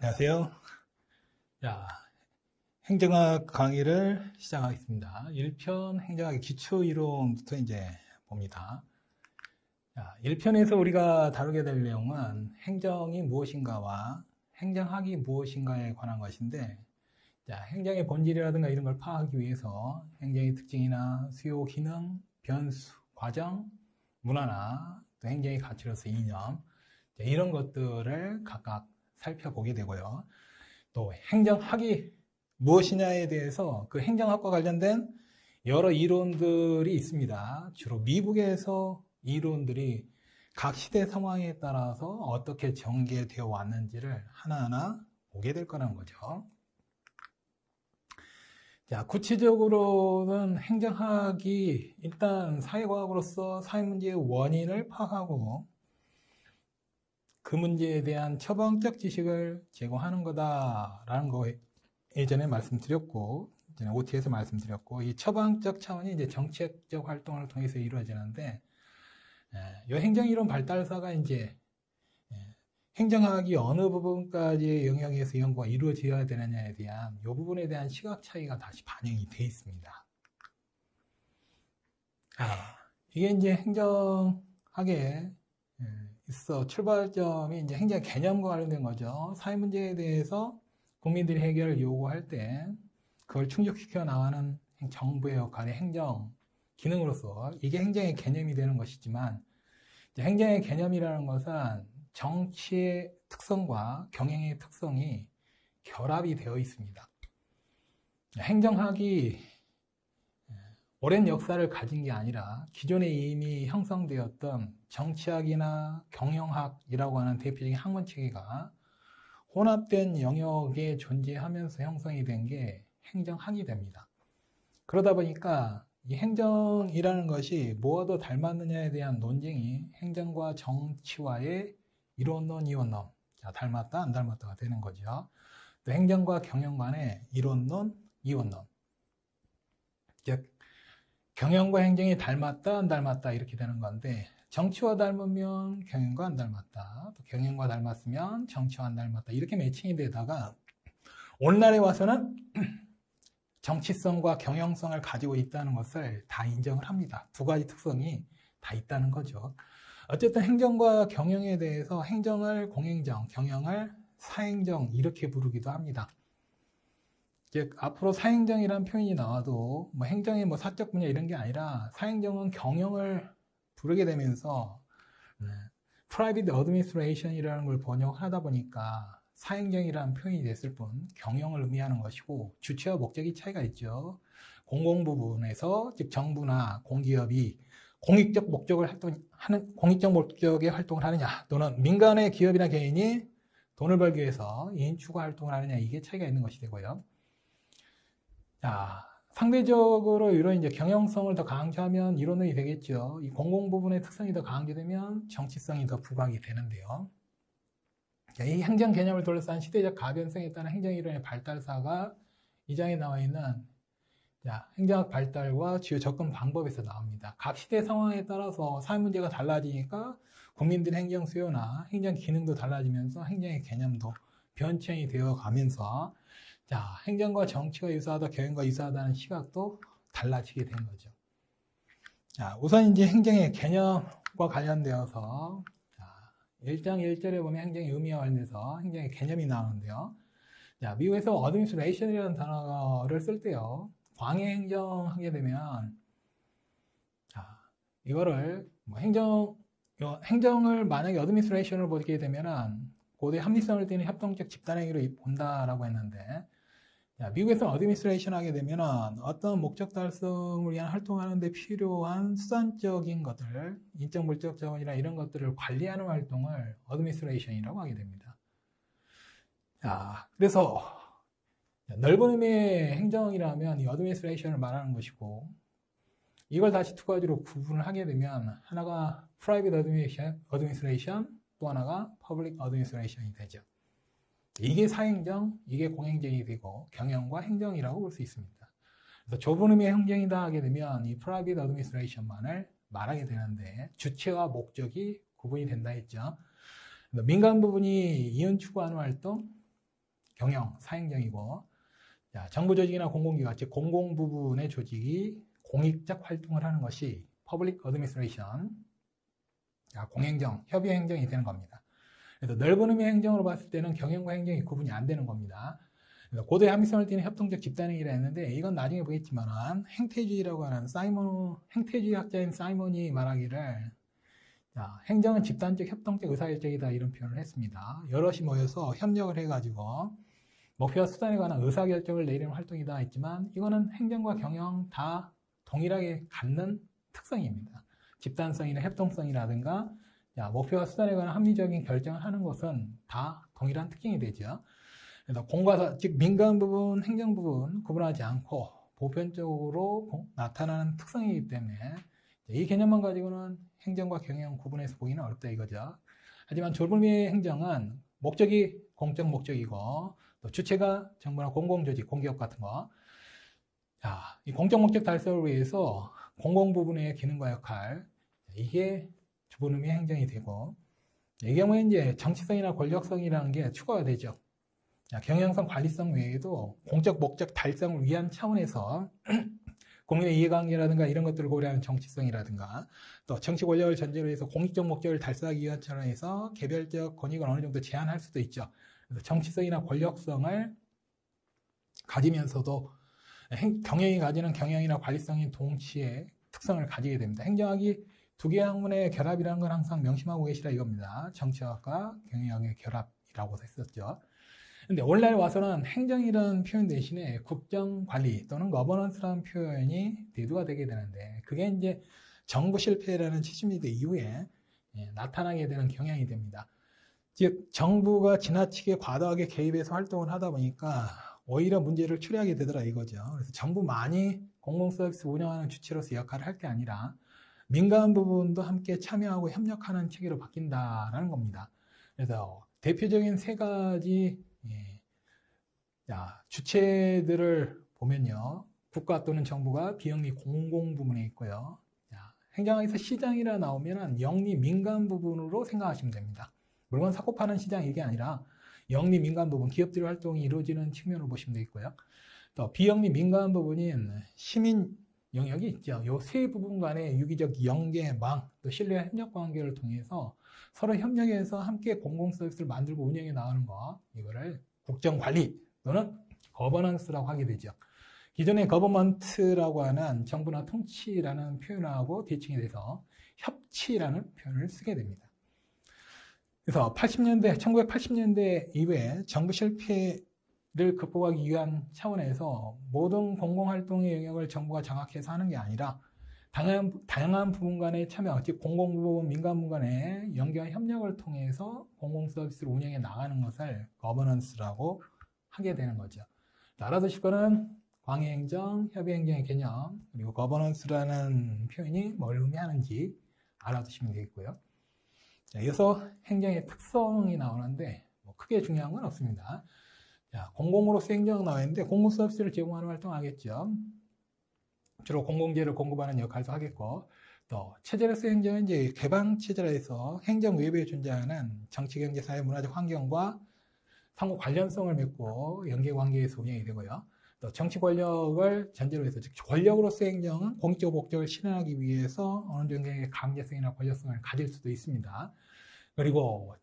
안녕하세요. 자, 행정학 강의를 시작하겠습니다. 1편 행정학의 기초 이론부터 이제 봅니다. 자, 1편에서 우리가 다루게 될 내용은 행정이 무엇인가와 행정학이 무엇인가에 관한 것인데, 자, 행정의 본질이라든가 이런 걸 파악하기 위해서 행정의 특징이나 수요, 기능, 변수, 과정, 문화나 또 행정의 가치로서 이념, 이런 것들을 각각 살펴보게 되고요. 또 행정학이 무엇이냐에 대해서 그 행정학과 관련된 여러 이론들이 있습니다. 주로 미국에서 이론들이 각 시대 상황에 따라서 어떻게 전개되어 왔는지를 하나하나 보게 될 거라는 거죠. 자, 구체적으로는 행정학이 일단 사회과학으로서 사회문제의 원인을 파악하고 그 문제에 대한 처방적 지식을 제공하는 거다라는 거 예전에 말씀드렸고, 이전에 OT에서 말씀드렸고, 이 처방적 차원이 이제 정책적 활동을 통해서 이루어지는데, 이 행정이론 발달사가 이제 행정학이 어느 부분까지의 영역에서 연구가 이루어져야 되느냐에 대한 이 부분에 대한 시각 차이가 다시 반영이 되어 있습니다. 이게 이제 행정학의 있어 출발점이 이제 행정 개념과 관련된 거죠. 사회 문제에 대해서 국민들이 해결을 요구할 때 그걸 충족시켜 나가는 정부의 역할이 행정 기능으로서 이게 행정의 개념이 되는 것이지만, 행정의 개념이라는 것은 정치의 특성과 경영의 특성이 결합이 되어 있습니다. 행정학이 오랜 역사를 가진 게 아니라 기존에 이미 형성되었던 정치학이나 경영학이라고 하는 대표적인 학문 체계가 혼합된 영역에 존재하면서 형성이 된 게 행정학이 됩니다. 그러다 보니까 이 행정이라는 것이 뭐와 더 닮았느냐에 대한 논쟁이 행정과 정치와의 이론론, 이원론, 자, 닮았다, 안 닮았다가 되는 거죠. 또 행정과 경영 간의 이론론, 이원론, 즉 경영과 행정이 닮았다, 안 닮았다 이렇게 되는 건데, 정치와 닮으면 경영과 안 닮았다, 또 경영과 닮았으면 정치와 안 닮았다 이렇게 매칭이 되다가 오늘날에 와서는 정치성과 경영성을 가지고 있다는 것을 다 인정을 합니다. 두 가지 특성이 다 있다는 거죠. 어쨌든 행정과 경영에 대해서 행정을 공행정, 경영을 사행정 이렇게 부르기도 합니다. 즉 앞으로 사행정이라는 표현이 나와도 뭐 행정의 뭐 사적 분야 이런 게 아니라 사행정은 경영을 부르게 되면서 Private Administration이라는 걸 번역하다 보니까 사행정이라는 표현이 됐을 뿐 경영을 의미하는 것이고, 주체와 목적이 차이가 있죠. 공공부문에서 즉 정부나 공기업이 공익적 목적의 활동을 하느냐, 또는 민간의 기업이나 개인이 돈을 벌기 위해서 이인 추구 활동을 하느냐, 이게 차이가 있는 것이 되고요. 자, 상대적으로 이런 이제 경영성을 더 강조하면 이론론이 되겠죠. 이 공공 부분의 특성이 더 강조되면 정치성이 더 부각이 되는데요. 자, 이 행정 개념을 둘러싼 시대적 가변성에 따른 행정 이론의 발달사가 이 장에 나와 있는 행정학 발달과 주요 접근 방법에서 나옵니다. 각 시대 상황에 따라서 사회 문제가 달라지니까 국민들의 행정 수요나 행정 기능도 달라지면서 행정의 개념도 변천이 되어 가면서 행정과 정치가 유사하다, 경영과 유사하다는 시각도 달라지게 된 거죠. 자, 우선 이제 행정의 개념과 관련되어서 1장 1절에 보면 행정의 의미와 관련해서 행정의 개념이 나오는데요. 자, 미국에서 administration이라는 단어를 쓸 때요, 광해 행정하게 되면 이거를 뭐 행정을 만약에 administration을 보게 되면은 고대 합리성을 띠는 협동적 집단행위로 본다라고 했는데, 미국에서 어드미니스트레이션 하게 되면 어떤 목적 달성을 위한 활동하는 데 필요한 수단적인 것들, 인적 물적 자원이나 이런 것들을 관리하는 활동을 어드미니스트레이션이라고 하게 됩니다. 그래서 넓은 의미의 행정이라면 이 어드미니스트레이션을 말하는 것이고, 이걸 다시 두 가지로 구분을 하게 되면 하나가 프라이빗 어드미니스트레이션, 또 하나가 퍼블릭 어드미니스트레이션이 되죠. 이게 사행정, 이게 공행정이 되고 경영과 행정이라고 볼 수 있습니다. 그래서 좁은 의미의 행정이다 하게 되면 이 프라이빗 어드미니스트레이션만을 말하게 되는데, 주체와 목적이 구분이 된다 했죠. 민간 부분이 이윤 추구하는 활동, 경영, 사행정이고, 자, 정부 조직이나 공공기관, 즉 공공 부분의 조직이 공익적 활동을 하는 것이 Public Administration, 자, 공행정, 협의행정이 되는 겁니다. 그래서 넓은 의미의 행정으로 봤을 때는 경영과 행정이 구분이 안 되는 겁니다. 고도의 합리성을 띠는 협동적 집단행위라 했는데 이건 나중에 보겠지만 행태주의라고 하는 행태주의 학자인 사이먼이 말하기를 자, 행정은 집단적 협동적 의사결정이다 이런 표현을 했습니다. 여럿이 모여서 협력을 해가지고 목표와 수단에 관한 의사결정을 내리는 활동이다 했지만 이거는 행정과 경영 다 동일하게 갖는 특성입니다. 집단성이나 협동성이라든가 자, 목표와 수단에 관한 합리적인 결정을 하는 것은 다 동일한 특징이 되죠. 그래서 공과사, 즉 민간 부분, 행정 부분 구분하지 않고 보편적으로 나타나는 특성이기 때문에 이 개념만 가지고는 행정과 경영 구분해서 보기는 어렵다 이거죠. 하지만 좁은 행정은 목적이 공적 목적이고 또 주체가 정부나 공공조직, 공기업 같은 거. 자, 이 공적 목적 달성을 위해서 공공 부분의 기능과 역할 이게 좁은 의미의 행정이 되고 이 경우에 이제 정치성이나 권력성이라는 게 추가가 되죠. 자, 경영성, 관리성 외에도 공적 목적 달성을 위한 차원에서 국민의 이해관계라든가 이런 것들을 고려하는 정치성이라든가 또 정치 권력을 전제로 해서 공익적 목적을 달성하기 위한 차원에서 개별적 권익을 어느 정도 제한할 수도 있죠. 그래서 정치성이나 권력성을 가지면서도 경영이 가지는 경영이나 관리성인 동시에 특성을 가지게 됩니다. 행정학이 두 개의 학문의 결합이라는 걸 항상 명심하고 계시라 이겁니다. 정치학과 경영학의 결합이라고 했었죠. 근데 오늘날 와서는 행정이라는 표현 대신에 국정관리 또는 거버넌스라는 표현이 대두가 되게 되는데 그게 이제 정부 실패라는 70년대 이후에 나타나게 되는 경향이 됩니다. 즉 정부가 지나치게 과도하게 개입해서 활동을 하다 보니까 오히려 문제를 초래하게 되더라 이거죠. 그래서 정부만이 공공서비스 운영하는 주체로서 역할을 할 게 아니라 민간 부분도 함께 참여하고 협력하는 체계로 바뀐다라는 겁니다. 그래서 대표적인 세 가지 주체들을 보면요. 국가 또는 정부가 비영리 공공 부분에 있고요. 행정학에서 시장이라 나오면 영리 민간 부분으로 생각하시면 됩니다. 물건 사고 파는 시장 이게 아니라 영리 민간 부분, 기업들의 활동이 이루어지는 측면으로 보시면 되겠고요. 또 비영리 민간 부분인 시민 영역이 있죠. 이 세 부분 간의 유기적 연계망, 또 신뢰와 협력 관계를 통해서 서로 협력해서 함께 공공 서비스를 만들고 운영해 나가는 거, 이거를 국정관리 또는 거버넌스라고 하게 되죠. 기존의 거버먼트라고 하는 정부나 통치라는 표현하고 대칭이 돼서 협치라는 표현을 쓰게 됩니다. 그래서 1980년대 이후에 정부 실패를 극복하기 위한 차원에서 모든 공공활동의 영역을 정부가 장악해서 하는 게 아니라 다양한 부분 간의 참여, 즉 공공부문, 민간부문 간의 연계와 협력을 통해서 공공서비스를 운영해 나가는 것을 거버넌스라고 하게 되는 거죠. 알아두실 거는 광해행정, 협의행정의 개념, 그리고 거버넌스라는 표현이 뭘 의미하는지 알아두시면 되겠고요. 자, 이어서 행정의 특성이 나오는데 크게 중요한 건 없습니다. 자, 공공으로서 행정 나와 있는데 공공서비스를 제공하는 활동 하겠죠. 주로 공공재를 공급하는 역할도 하겠고 또 체제로서 행정은 이제 개방체제라 해서 행정 외부에 존재하는 정치, 경제, 사회, 문화적 환경과 상호 관련성을 맺고 연계관계에서 운영이 되고요. 또 정치 권력을 전제로 해서 즉 권력으로서 행정은 공익적 목적을 실현하기 위해서 어느 정도의 강제성이나 권력성을 가질 수도 있습니다. 그리고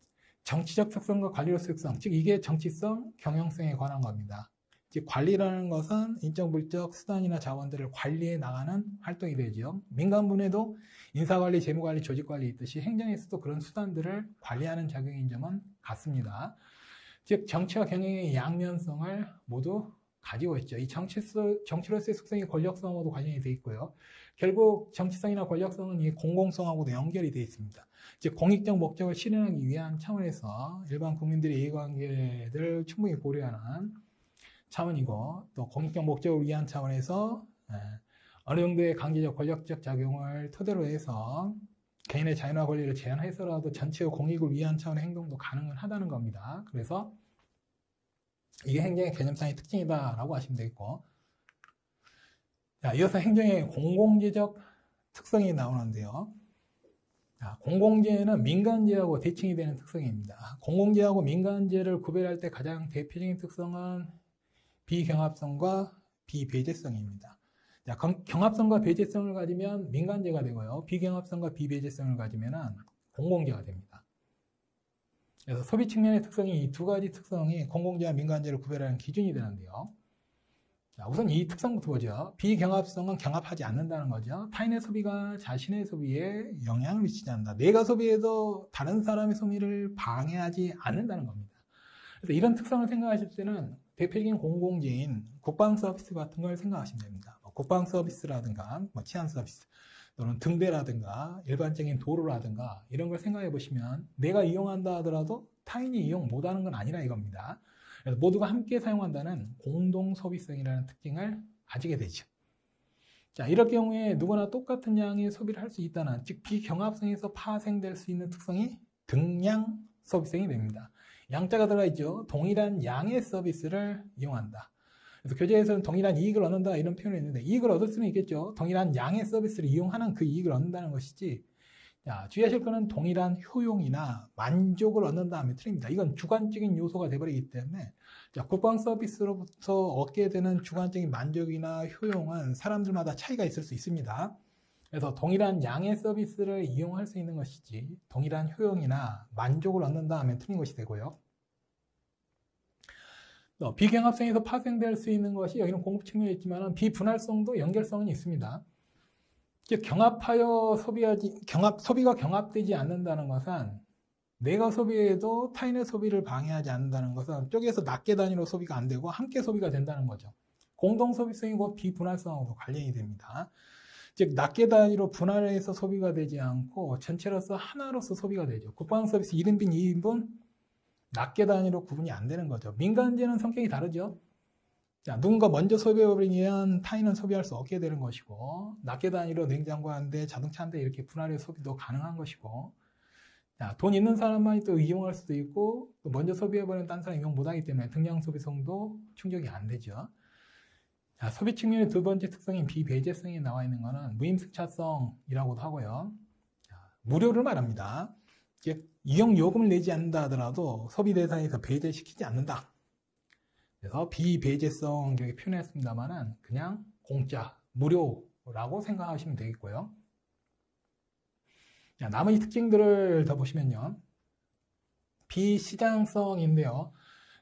정치적 특성과 관리로서 특성, 즉 이게 정치성, 경영성에 관한 겁니다. 즉 관리라는 것은 인적-물적 수단이나 자원들을 관리해 나가는 활동이 되죠. 민간분에도 인사관리, 재무관리, 조직관리 있듯이 행정에서도 그런 수단들을 관리하는 작용인 점은 같습니다. 즉 정치와 경영의 양면성을 모두 가지고 있죠. 이 정치로서의 속성이 권력성하고도 관련이 되어 있고요. 결국 정치성이나 권력성은 이 공공성하고도 연결이 되어 있습니다. 즉 공익적 목적을 실현하기 위한 차원에서 일반 국민들의 이해관계를 충분히 고려하는 차원이고 또 공익적 목적을 위한 차원에서 어느 정도의 강제적 권력적 작용을 토대로 해서 개인의 자유나 권리를 제한해서라도 전체의 공익을 위한 차원의 행동도 가능하다는 겁니다. 그래서 이게 행정의 개념상의 특징이다라고 하시면 되겠고, 자, 이어서 행정의 공공재적 특성이 나오는데요. 자, 공공재는 민간재하고 대칭이 되는 특성입니다. 공공재하고 민간재를 구별할 때 가장 대표적인 특성은 비경합성과 비배제성입니다. 자, 경합성과 배제성을 가지면 민간재가 되고요. 비경합성과 비배제성을 가지면 공공재가 됩니다. 그래서 소비 측면의 특성이 이 두 가지 특성이 공공재와 민간재를 구별하는 기준이 되는데요. 자, 우선 이 특성부터 보죠. 비경합성은 경합하지 않는다는 거죠. 타인의 소비가 자신의 소비에 영향을 미치지 않는다. 내가 소비해도 다른 사람의 소비를 방해하지 않는다는 겁니다. 그래서 이런 특성을 생각하실 때는 대표적인 공공재인 국방 서비스 같은 걸 생각하시면 됩니다. 국방 서비스라든가 치안 서비스 또는 등대라든가 일반적인 도로라든가 이런 걸 생각해 보시면 내가 이용한다 하더라도 타인이 이용 못하는 건 아니라 이겁니다. 그래서 모두가 함께 사용한다는 공동 소비성이라는 특징을 가지게 되죠. 자, 이럴 경우에 누구나 똑같은 양의 소비를 할 수 있다는, 즉 비경합성에서 파생될 수 있는 특성이 등량 소비성이 됩니다. 양자가 들어가 있죠. 동일한 양의 서비스를 이용한다. 그래서 교재에서는 동일한 이익을 얻는다 이런 표현이 있는데 이익을 얻을 수는 있겠죠. 동일한 양의 서비스를 이용하는 그 이익을 얻는다는 것이지, 자, 주의하실 거는 동일한 효용이나 만족을 얻는다 하면 틀립니다. 이건 주관적인 요소가 되어버리기 때문에, 자, 국방 서비스로부터 얻게 되는 주관적인 만족이나 효용은 사람들마다 차이가 있을 수 있습니다. 그래서 동일한 양의 서비스를 이용할 수 있는 것이지 동일한 효용이나 만족을 얻는다 하면 틀린 것이 되고요. 비경합성에서 파생될 수 있는 것이 여기는 공급 측면에 있지만 비분할성도 연결성은 있습니다. 즉 경합하여 소비가 경합되지 않는다는 것은 내가 소비해도 타인의 소비를 방해하지 않는다는 것은 쪼개서 낱개 단위로 소비가 안 되고 함께 소비가 된다는 거죠. 공동 소비성이고 비분할성하고도 관련이 됩니다. 즉 낱개 단위로 분할해서 소비가 되지 않고 전체로서 하나로서 소비가 되죠. 국방 서비스 1인분, 2인분 낱개 단위로 구분이 안 되는 거죠. 민간재는 성격이 다르죠. 자, 누군가 먼저 소비해버리면 타인은 소비할 수 없게 되는 것이고, 낱개 단위로 냉장고 한 대, 자동차 한 대 이렇게 분할해 소비도 가능한 것이고, 자, 돈 있는 사람만이 또 이용할 수도 있고, 또 먼저 소비해버리면 딴 사람 이용 못하기 때문에 등량 소비성도 충족이 안 되죠. 자, 소비 측면의 두 번째 특성인 비배제성이 나와 있는 것은 무임승차성이라고도 하고요. 자, 무료를 말합니다. 즉 이용 요금을 내지 않는다 하더라도 소비 대상에서 배제시키지 않는다. 그래서 비배제성 이렇게 표현했습니다만은 그냥 공짜, 무료라고 생각하시면 되겠고요. 자, 나머지 특징들을 더 보시면요. 비시장성인데요.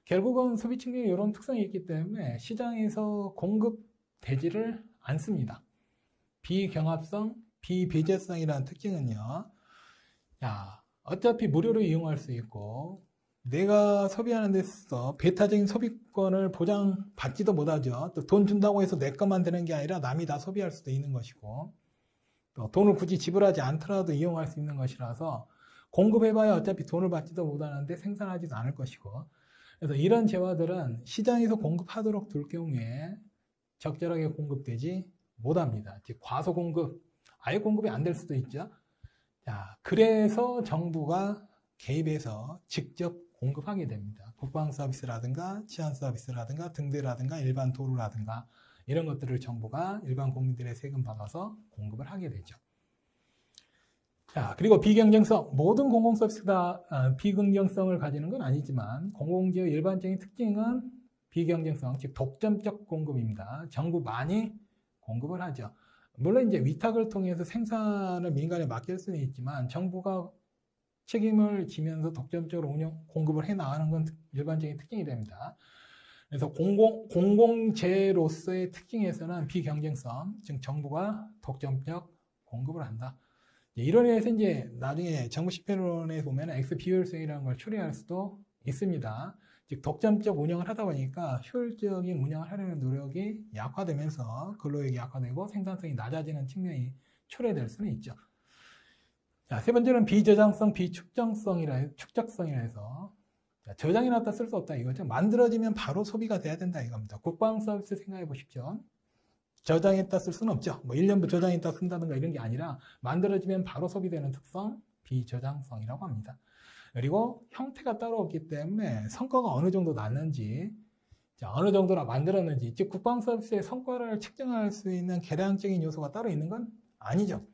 결국은 소비 측면에 이런 특성이 있기 때문에 시장에서 공급되지를 않습니다. 비경합성, 비배제성이라는 특징은요. 자, 어차피 무료로 이용할 수 있고 내가 소비하는 데 있어서 배타적인 소비권을 보장받지도 못하죠. 또 돈 준다고 해서 내 것만 되는 게 아니라 남이 다 소비할 수도 있는 것이고, 또 돈을 굳이 지불하지 않더라도 이용할 수 있는 것이라서 공급해봐야 어차피 돈을 받지도 못하는데 생산하지도 않을 것이고, 그래서 이런 재화들은 시장에서 공급하도록 둘 경우에 적절하게 공급되지 못합니다. 즉 과소공급, 아예 공급이 안 될 수도 있죠. 자, 그래서 정부가 개입해서 직접 공급하게 됩니다. 국방 서비스라든가 치안 서비스라든가 등대라든가 일반 도로라든가 이런 것들을 정부가 일반 국민들의 세금 받아서 공급을 하게 되죠. 자, 그리고 비경쟁성, 모든 공공 서비스가 비경쟁성을 가지는 건 아니지만 공공재의 일반적인 특징은 비경쟁성, 즉 독점적 공급입니다. 정부만이 공급을 하죠. 물론 이제 위탁을 통해서 생산을 민간에 맡길 수는 있지만 정부가 책임을 지면서 독점적으로 공급을 해 나가는 건 일반적인 특징이 됩니다. 그래서 공공재로서의 특징에서는 비경쟁성, 즉 정부가 독점적 공급을 한다. 이런 의해서 이제 나중에 정부 집행론에 보면 X 비효율성이라는 걸 초래할 수도 있습니다. 즉 독점적 운영을 하다 보니까 효율적인 운영을 하려는 노력이 약화되면서 근로력이 약화되고 생산성이 낮아지는 측면이 초래될 수는 있죠. 자, 세 번째는 비저장성, 비축적성이라 해서 저장해놨다 쓸 수 없다 이거죠. 만들어지면 바로 소비가 돼야 된다 이겁니다. 국방 서비스 생각해 보십시오. 저장했다 쓸 수는 없죠. 뭐 1년부 저장했다 쓴다든가 이런 게 아니라 만들어지면 바로 소비되는 특성, 비저장성이라고 합니다. 그리고 형태가 따로 없기 때문에 성과가 어느 정도 났는지, 자, 어느 정도나 만들었는지, 즉 국방 서비스의 성과를 측정할 수 있는 계량적인 요소가 따로 있는 건 아니죠.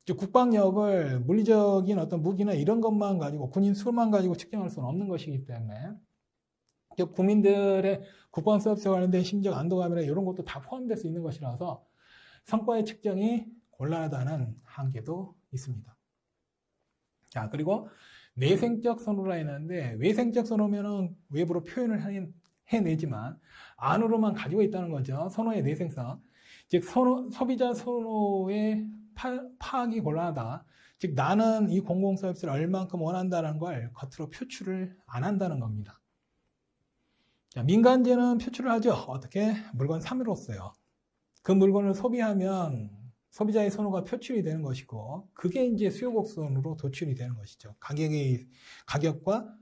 즉 국방력을 물리적인 어떤 무기나 이런 것만 가지고 군인 수만 가지고 측정할 수는 없는 것이기 때문에 국민들의 국방 서비스와 관련된 심리적 안도감이나 이런 것도 다 포함될 수 있는 것이라서 성과의 측정이 곤란하다는 한계도 있습니다. 자, 그리고 내생적 선호라 했는데 외생적 선호면은 외부로 표현을 해내지만 안으로만 가지고 있다는 거죠. 선호의 내생성. 즉 소비자 선호의 파악이 곤란하다. 즉 나는 이 공공 서비스를 얼만큼 원한다는 걸 겉으로 표출을 안 한다는 겁니다. 자, 민간재는 표출을 하죠. 어떻게? 물건 3으로써요. 그 물건을 소비하면 소비자의 선호가 표출이 되는 것이고 그게 이제 수요 곡선으로 도출이 되는 것이죠. 가격과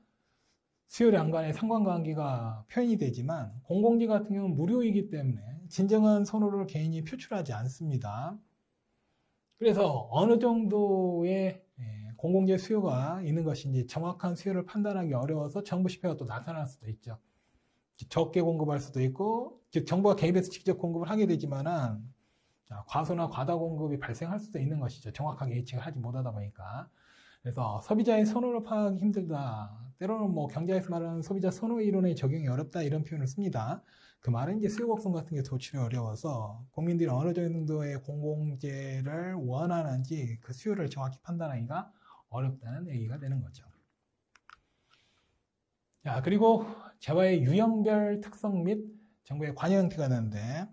수요량 간의 상관관계가 표현이 되지만 공공재 같은 경우는 무료이기 때문에 진정한 선호를 개인이 표출하지 않습니다. 그래서 어느 정도의 공공재 수요가 있는 것인지 정확한 수요를 판단하기 어려워서 정부 실패가 또 나타날 수도 있죠. 적게 공급할 수도 있고, 즉 정부가 개입해서 직접 공급을 하게 되지만은 과소나 과다 공급이 발생할 수도 있는 것이죠. 정확하게 예측을 하지 못하다 보니까. 그래서 소비자의 선호를 파악하기 힘들다. 때로는 뭐 경제에서 말하는 소비자 선호 이론의 적용이 어렵다 이런 표현을 씁니다. 그 말은 이제 수요 곡선 같은 게 도출이 어려워서 국민들이 어느 정도의 공공재를 원하는지 그 수요를 정확히 판단하기가 어렵다는 얘기가 되는 거죠. 자, 그리고 재화의 유형별 특성 및 정부의 관여 형태가 되는데,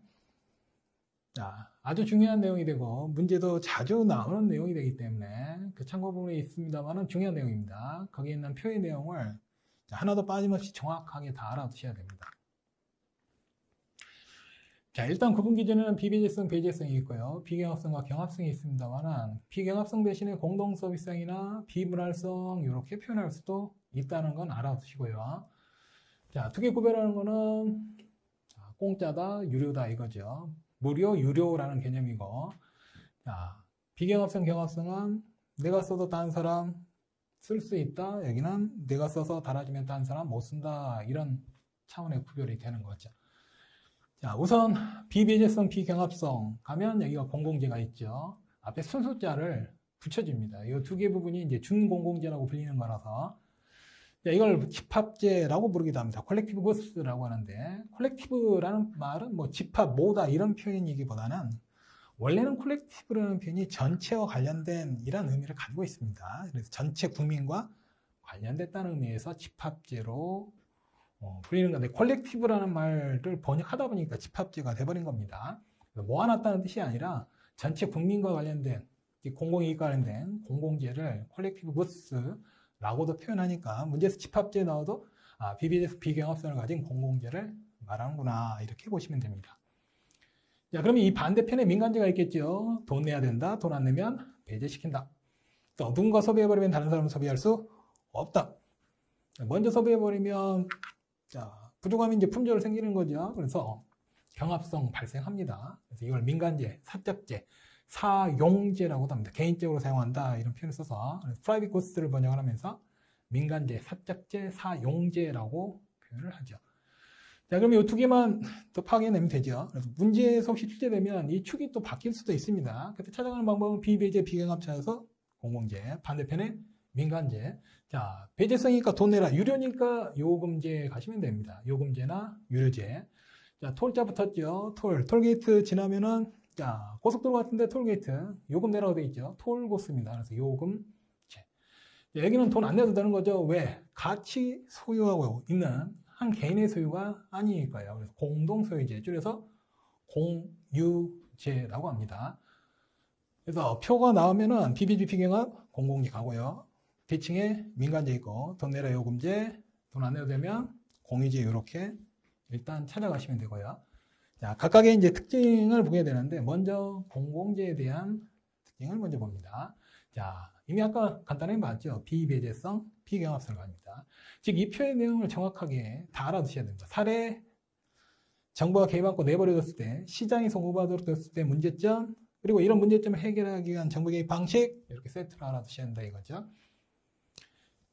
자, 아주 중요한 내용이 되고 문제도 자주 나오는 내용이 되기 때문에 그 참고 부분에 있습니다만은 중요한 내용입니다. 거기에 있는 표의 내용을 하나도 빠짐없이 정확하게 다 알아두셔야 됩니다. 자, 일단 구분 기준은 비배제성, 배제성이 있고요. 비경합성과 경합성이 있습니다만은 비경합성 대신에 공동 서비스성이나 비분할성 이렇게 표현할 수도 있다는 건 알아두시고요. 자, 두 개 구별하는 거는 공짜다, 유료다 이거죠. 무료, 유료라는 개념이고, 자, 비경합성, 경합성은 내가 써도 다른 사람 쓸 수 있다. 여기는 내가 써서 달아주면 다른 사람 못 쓴다. 이런 차원의 구별이 되는 거죠. 자, 우선 비배제성, 비경합성 가면 여기가 공공재가 있죠. 앞에 순서자를 붙여줍니다. 이 두 개 부분이 이제 준공공재라고 불리는 거라서 이걸 집합재라고 부르기도 합니다. 콜렉티브 구스라고 하는데 콜렉티브라는 말은 뭐 집합, 모다 이런 표현이기보다는 원래는 콜렉티브라는 표현이 전체와 관련된 이런 의미를 가지고 있습니다. 그래서 전체 국민과 관련됐다는 의미에서 집합재로 불리는 건데 콜렉티브라는 말을 번역하다 보니까 집합재가 돼버린 겁니다. 모아놨다는 뜻이 아니라 전체 국민과 관련된 공공이익과 관련된 공공재를 콜렉티브 구스라고도 표현하니까 문제에서 집합재 나와도 비배제성 비경합성을 가진 공공재를 말하는구나 이렇게 보시면 됩니다. 자, 그러면 이 반대편에 민간재가 있겠죠. 돈 내야 된다. 돈 안 내면 배제시킨다. 또 누군가 소비해버리면 다른 사람은 소비할 수 없다. 먼저 소비해버리면 부족함이 이제 품절이 생기는 거죠. 그래서 경합성 발생합니다. 그래서 이걸 민간재, 사적재, 사용재라고도 합니다. 개인적으로 사용한다 이런 표현을 써서 프라이빗 구스를 번역을 하면서 민간재, 사적재, 사용재라고 표현을 하죠. 자, 그러면 이 두 개만 또 파악해내면 되죠. 그래서 문제에서 혹시 출제되면 이 축이 또 바뀔 수도 있습니다. 그때 찾아가는 방법은 비배제, 비경합차여서 공공재, 반대편에 민간재. 자, 배제성이니까 돈 내라, 유료니까 요금제 가시면 됩니다. 요금제나 유료제. 자, 톨자 붙었죠. 톨게이트 지나면은 자, 고속도로 같은데 톨게이트 요금 내라고 돼 있죠. 톨고스입니다. 그래서 요금제. 여기는 돈 안 내도 되는 거죠. 왜? 같이 소유하고 있는 한 개인의 소유가 아니니까요. 그래서 공동소유제, 줄여서 공유제라고 합니다. 그래서 표가 나오면은 비배제, 비경합 공공재 가고요. 대칭에 민간재 있고 돈 내라 요금제, 돈 안 내도 되면 공유제 이렇게 일단 찾아가시면 되고요. 자, 각각의 이제 특징을 보게 되는데 먼저 공공재에 대한 특징을 먼저 봅니다. 자, 이미 아까 간단하게 봤죠. 비배제성, 비경합성을 합니다. 즉, 이 표의 내용을 정확하게 다 알아두셔야 됩니다. 사례, 정부가 개입하고 내버려뒀을 때, 시장이 소구받도록 됐을 때 문제점, 그리고 이런 문제점을 해결하기 위한 정부 개입 방식, 이렇게 세트로 알아두셔야 된다 이거죠.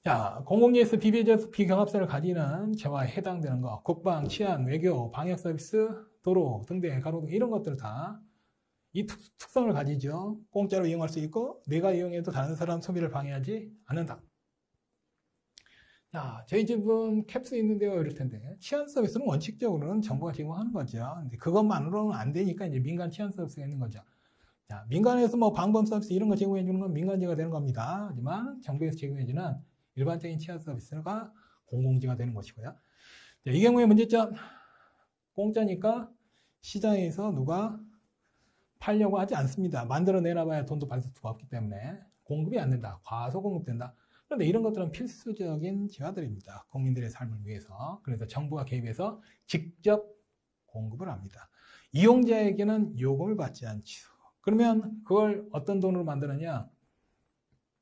자, 공공재에서 비배제성, 비경합성을 가지는 재화에 해당되는 거, 국방, 치안, 외교, 방역 서비스, 도로 등등 가로등 이런 것들 다 이 특성을 가지죠. 공짜로 이용할 수 있고 내가 이용해도 다른 사람 소비를 방해하지 않는다. 자, 저희 집은 캡스 있는데요. 이럴 텐데 치안 서비스는 원칙적으로는 정부가 제공하는 거죠. 근데 그것만으로는 안 되니까 이제 민간 치안 서비스가 있는 거죠. 자, 민간에서 뭐 방범 서비스 이런 거 제공해 주는 건 민간제가 되는 겁니다. 하지만 정부에서 제공해 주는 일반적인 치안 서비스가 공공재가 되는 것이고요. 자, 이 경우에 문제점, 공짜니까 시장에서 누가 팔려고 하지 않습니다. 만들어내나 봐야 돈도 받을 수가 없기 때문에 공급이 안 된다. 과소 공급된다. 그런데 이런 것들은 필수적인 재화들입니다. 국민들의 삶을 위해서. 그래서 정부가 개입해서 직접 공급을 합니다. 이용자에게는 요금을 받지 않죠. 그러면 그걸 어떤 돈으로 만드느냐?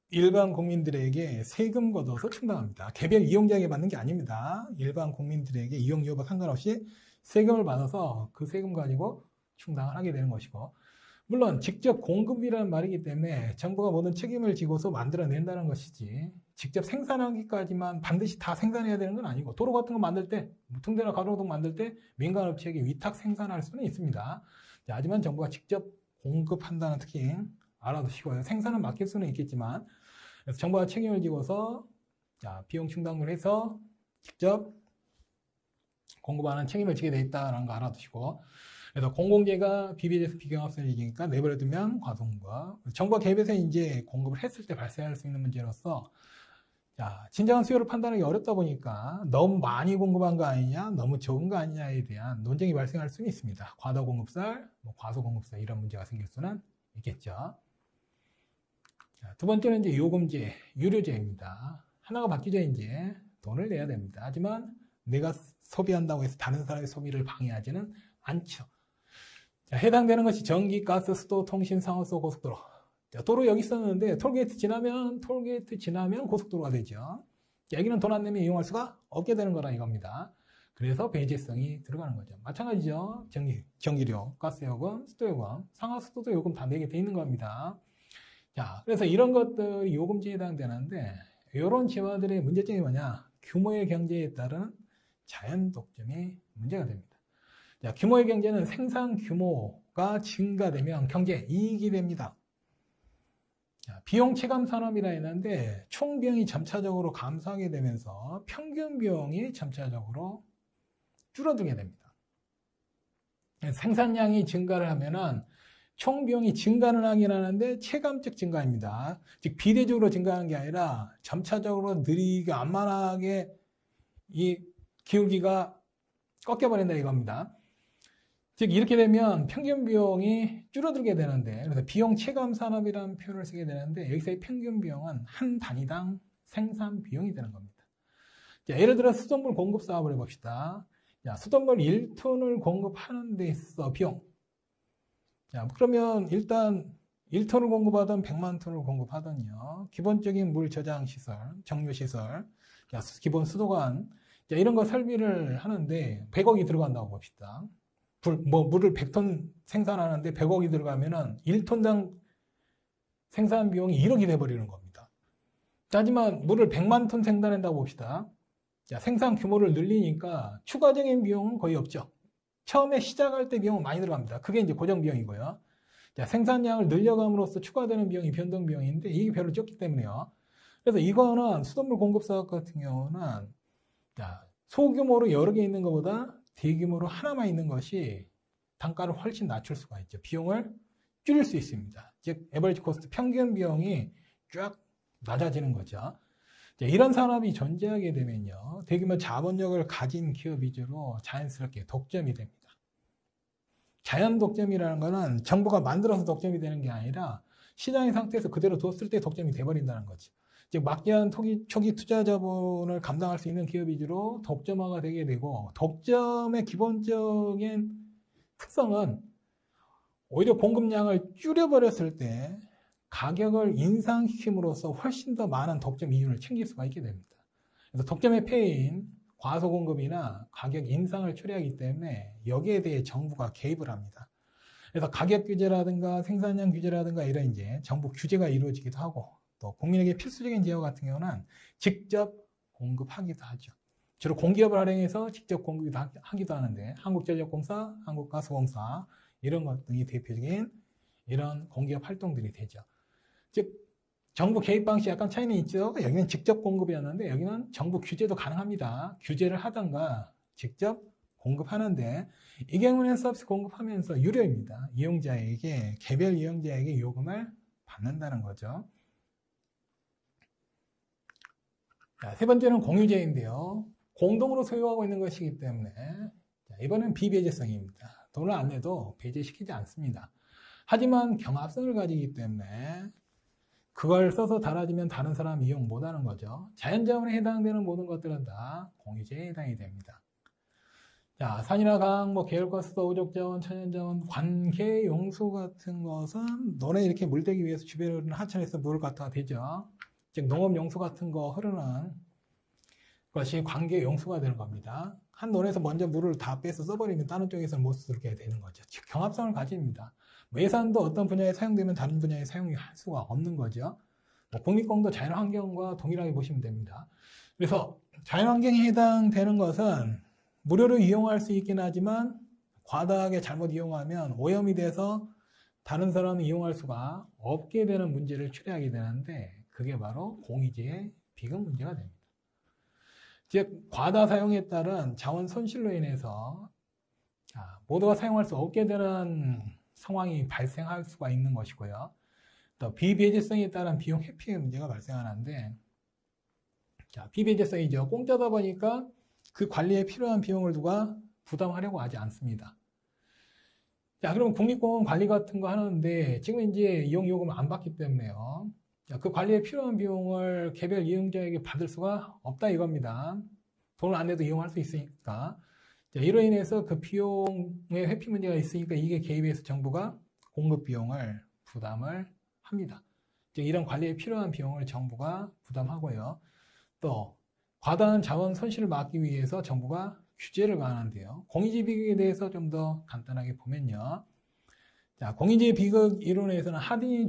일반 국민들에게 세금 걷어서 충당합니다. 개별 이용자에게 받는 게 아닙니다. 일반 국민들에게 이용 여부와 상관없이 세금을 받아서 그 세금 가지고 충당을 하게 되는 것이고, 물론 직접 공급이라는 말이기 때문에 정부가 모든 책임을 지고서 만들어낸다는 것이지 직접 생산하기까지만 반드시 다 생산해야 되는 건 아니고, 도로 같은 거 만들 때, 통대나 가로등 만들 때 민간업체에게 위탁 생산할 수는 있습니다. 하지만 정부가 직접 공급한다는 특징 알아두시고요. 생산은 맡길 수는 있겠지만, 그래서 정부가 책임을 지고서 비용 충당을 해서 직접 공급하는 책임을 지게 돼 있다는 거 알아두시고, 그래서 공공재가 비비돼서 비경합성이니까 내버려두면 과소공급. 정부가 개입해서 이제 공급을 했을 때 발생할 수 있는 문제로서, 진정한 수요를 판단하기 어렵다 보니까 너무 많이 공급한 거 아니냐, 너무 적은 거 아니냐에 대한 논쟁이 발생할 수는 있습니다. 과다 공급설, 과소 공급설 이런 문제가 생길 수는 있겠죠. 두 번째는 이제 요금제, 유료제입니다. 하나가 바뀌죠. 이제 돈을 내야 됩니다. 하지만 내가 소비한다고 해서 다른 사람의 소비를 방해하지는 않죠. 해당되는 것이 전기, 가스, 수도, 통신, 상호수, 고속도로. 도로 여기 있었는데 톨게이트 지나면 고속도로가 되죠. 여기는 돈 안 내면 이용할 수가 없게 되는 거라 이겁니다. 그래서 배제성이 들어가는 거죠. 마찬가지죠. 전기료, 가스요금, 수도요금, 상하수도도 요금 다 내게 돼 있는 겁니다. 자, 그래서 이런 것들이 요금제에 해당되는데, 이런 재화들의 문제점이 뭐냐? 규모의 경제에 따른 자연 독점이 문제가 됩니다. 자, 규모의 경제는 생산 규모가 증가되면 경제 이익이 됩니다. 자, 비용 체감 산업이라 했는데 총 비용이 점차적으로 감소하게 되면서 평균 비용이 점차적으로 줄어들게 됩니다. 생산량이 증가를 하면은 총 비용이 증가는 하긴 하는데 체감적 증가입니다. 즉 비례적으로 증가하는 게 아니라 점차적으로 느리게 안만하게 이 기울기가 꺾여버린다 이겁니다. 즉 이렇게 되면 평균 비용이 줄어들게 되는데, 그래서 비용 체감 산업이라는 표현을 쓰게 되는데 여기서의 평균 비용은 한 단위당 생산 비용이 되는 겁니다. 자, 예를 들어 수돗물 공급 사업을 해봅시다. 자, 수돗물 1톤을 공급하는 데 있어 비용. 자, 그러면 일단 1톤을 공급하든 100만 톤을 공급하든요, 기본적인 물 저장 시설, 정유 시설, 기본 수도관, 이런 거 설비를 하는데 100억이 들어간다고 봅시다. 물을 100톤 생산하는데 100억이 들어가면은 1톤당 생산 비용이 1억이 돼버리는 겁니다. 하지만 물을 100만 톤 생산한다고 봅시다. 자, 생산 규모를 늘리니까 추가적인 비용은 거의 없죠. 처음에 시작할 때 비용은 많이 들어갑니다. 그게 이제 고정 비용이고요. 자, 생산량을 늘려감으로써 추가되는 비용이 변동 비용인데 이게 별로 적기 때문에요. 그래서 이거는 수돗물 공급 사업 같은 경우는 소규모로 여러 개 있는 것보다 대규모로 하나만 있는 것이 단가를 훨씬 낮출 수가 있죠. 비용을 줄일 수 있습니다. 즉 에버리지 코스트, 평균 비용이 쫙 낮아지는 거죠. 이런 산업이 존재하게 되면요, 대규모 자본력을 가진 기업 위주로 자연스럽게 독점이 됩니다. 자연 독점이라는 것은 정부가 만들어서 독점이 되는 게 아니라 시장의 상태에서 그대로 뒀을 때 독점이 돼버린다는 거죠. 즉 막대한 초기 투자 자본을 감당할 수 있는 기업 위주로 독점화가 되게 되고, 독점의 기본적인 특성은 오히려 공급량을 줄여버렸을 때 가격을 인상시킴으로써 훨씬 더 많은 독점 이윤을 챙길 수가 있게 됩니다. 그래서 독점의 폐해인 과소공급이나 가격 인상을 초래하기 때문에 여기에 대해 정부가 개입을 합니다. 그래서 가격 규제라든가 생산량 규제라든가 이런 이제 정부 규제가 이루어지기도 하고, 또 국민에게 필수적인 제어 같은 경우는 직접 공급하기도 하죠. 주로 공기업을 활용해서 직접 공급하기도 하는데 한국전력공사, 한국가스공사 이런 것 등이 대표적인 이런 공기업 활동들이 되죠. 즉 정부 개입 방식 약간 차이는 있죠. 여기는 직접 공급이었는데 여기는 정부 규제도 가능합니다. 규제를 하던가 직접 공급하는데 이 경우는 서비스 공급하면서 유료입니다. 이용자에게 개별 이용자에게 요금을 받는다는 거죠. 자, 세 번째는 공유제인데요. 공동으로 소유하고 있는 것이기 때문에 자, 이번엔 비배제성입니다. 돈을 안 내도 배제시키지 않습니다. 하지만 경합성을 가지기 때문에 그걸 써서 달아지면 다른 사람 이용 못하는 거죠. 자연자원에 해당되는 모든 것들은 다 공유제에 해당이 됩니다. 자, 산이나 강, 계열과 수도, 오족자원, 천연자원, 관계용수 같은 것은 논에 이렇게 물대기 위해서 주변에 흐르는 하천에서 물을 갖다가 대죠. 즉 농업용수 같은 거 흐르는 것이 관계용수가 되는 겁니다. 한 논에서 먼저 물을 다 빼서 써버리면 다른 쪽에서는 못 쓰게 되는 거죠. 즉 경합성을 가집니다. 예산도 어떤 분야에 사용되면 다른 분야에 사용할 수가 없는 거죠. 국립공도 자연환경과 동일하게 보시면 됩니다. 그래서 자연환경에 해당되는 것은 무료로 이용할 수 있긴 하지만 과다하게 잘못 이용하면 오염이 돼서 다른 사람이 이용할 수가 없게 되는 문제를 초래하게 되는데 그게 바로 공유제의 비금 문제가 됩니다. 즉 과다 사용에 따른 자원 손실로 인해서 모두가 사용할 수 없게 되는 상황이 발생할 수가 있는 것이고요. 또 비배제성에 따른 비용 회피의 문제가 발생하는데 비배제성이죠. 공짜다 보니까 그 관리에 필요한 비용을 누가 부담하려고 하지 않습니다. 자, 그럼 국립공원 관리 같은 거 하는데 지금 이제 이용요금을 안 받기 때문에요. 그 관리에 필요한 비용을 개별 이용자에게 받을 수가 없다 이겁니다. 돈을 안 내도 이용할 수 있으니까. 자, 이로 인해서 그 비용의 회피 문제가 있으니까 이게 개입해서 정부가 공급 비용을 부담을 합니다. 즉 이런 관리에 필요한 비용을 정부가 부담하고요. 또 과다한 자원 손실을 막기 위해서 정부가 규제를 가하는데요. 공유제 비극에 대해서 좀 더 간단하게 보면요. 자, 공유제 비극 이론에서는 하딩이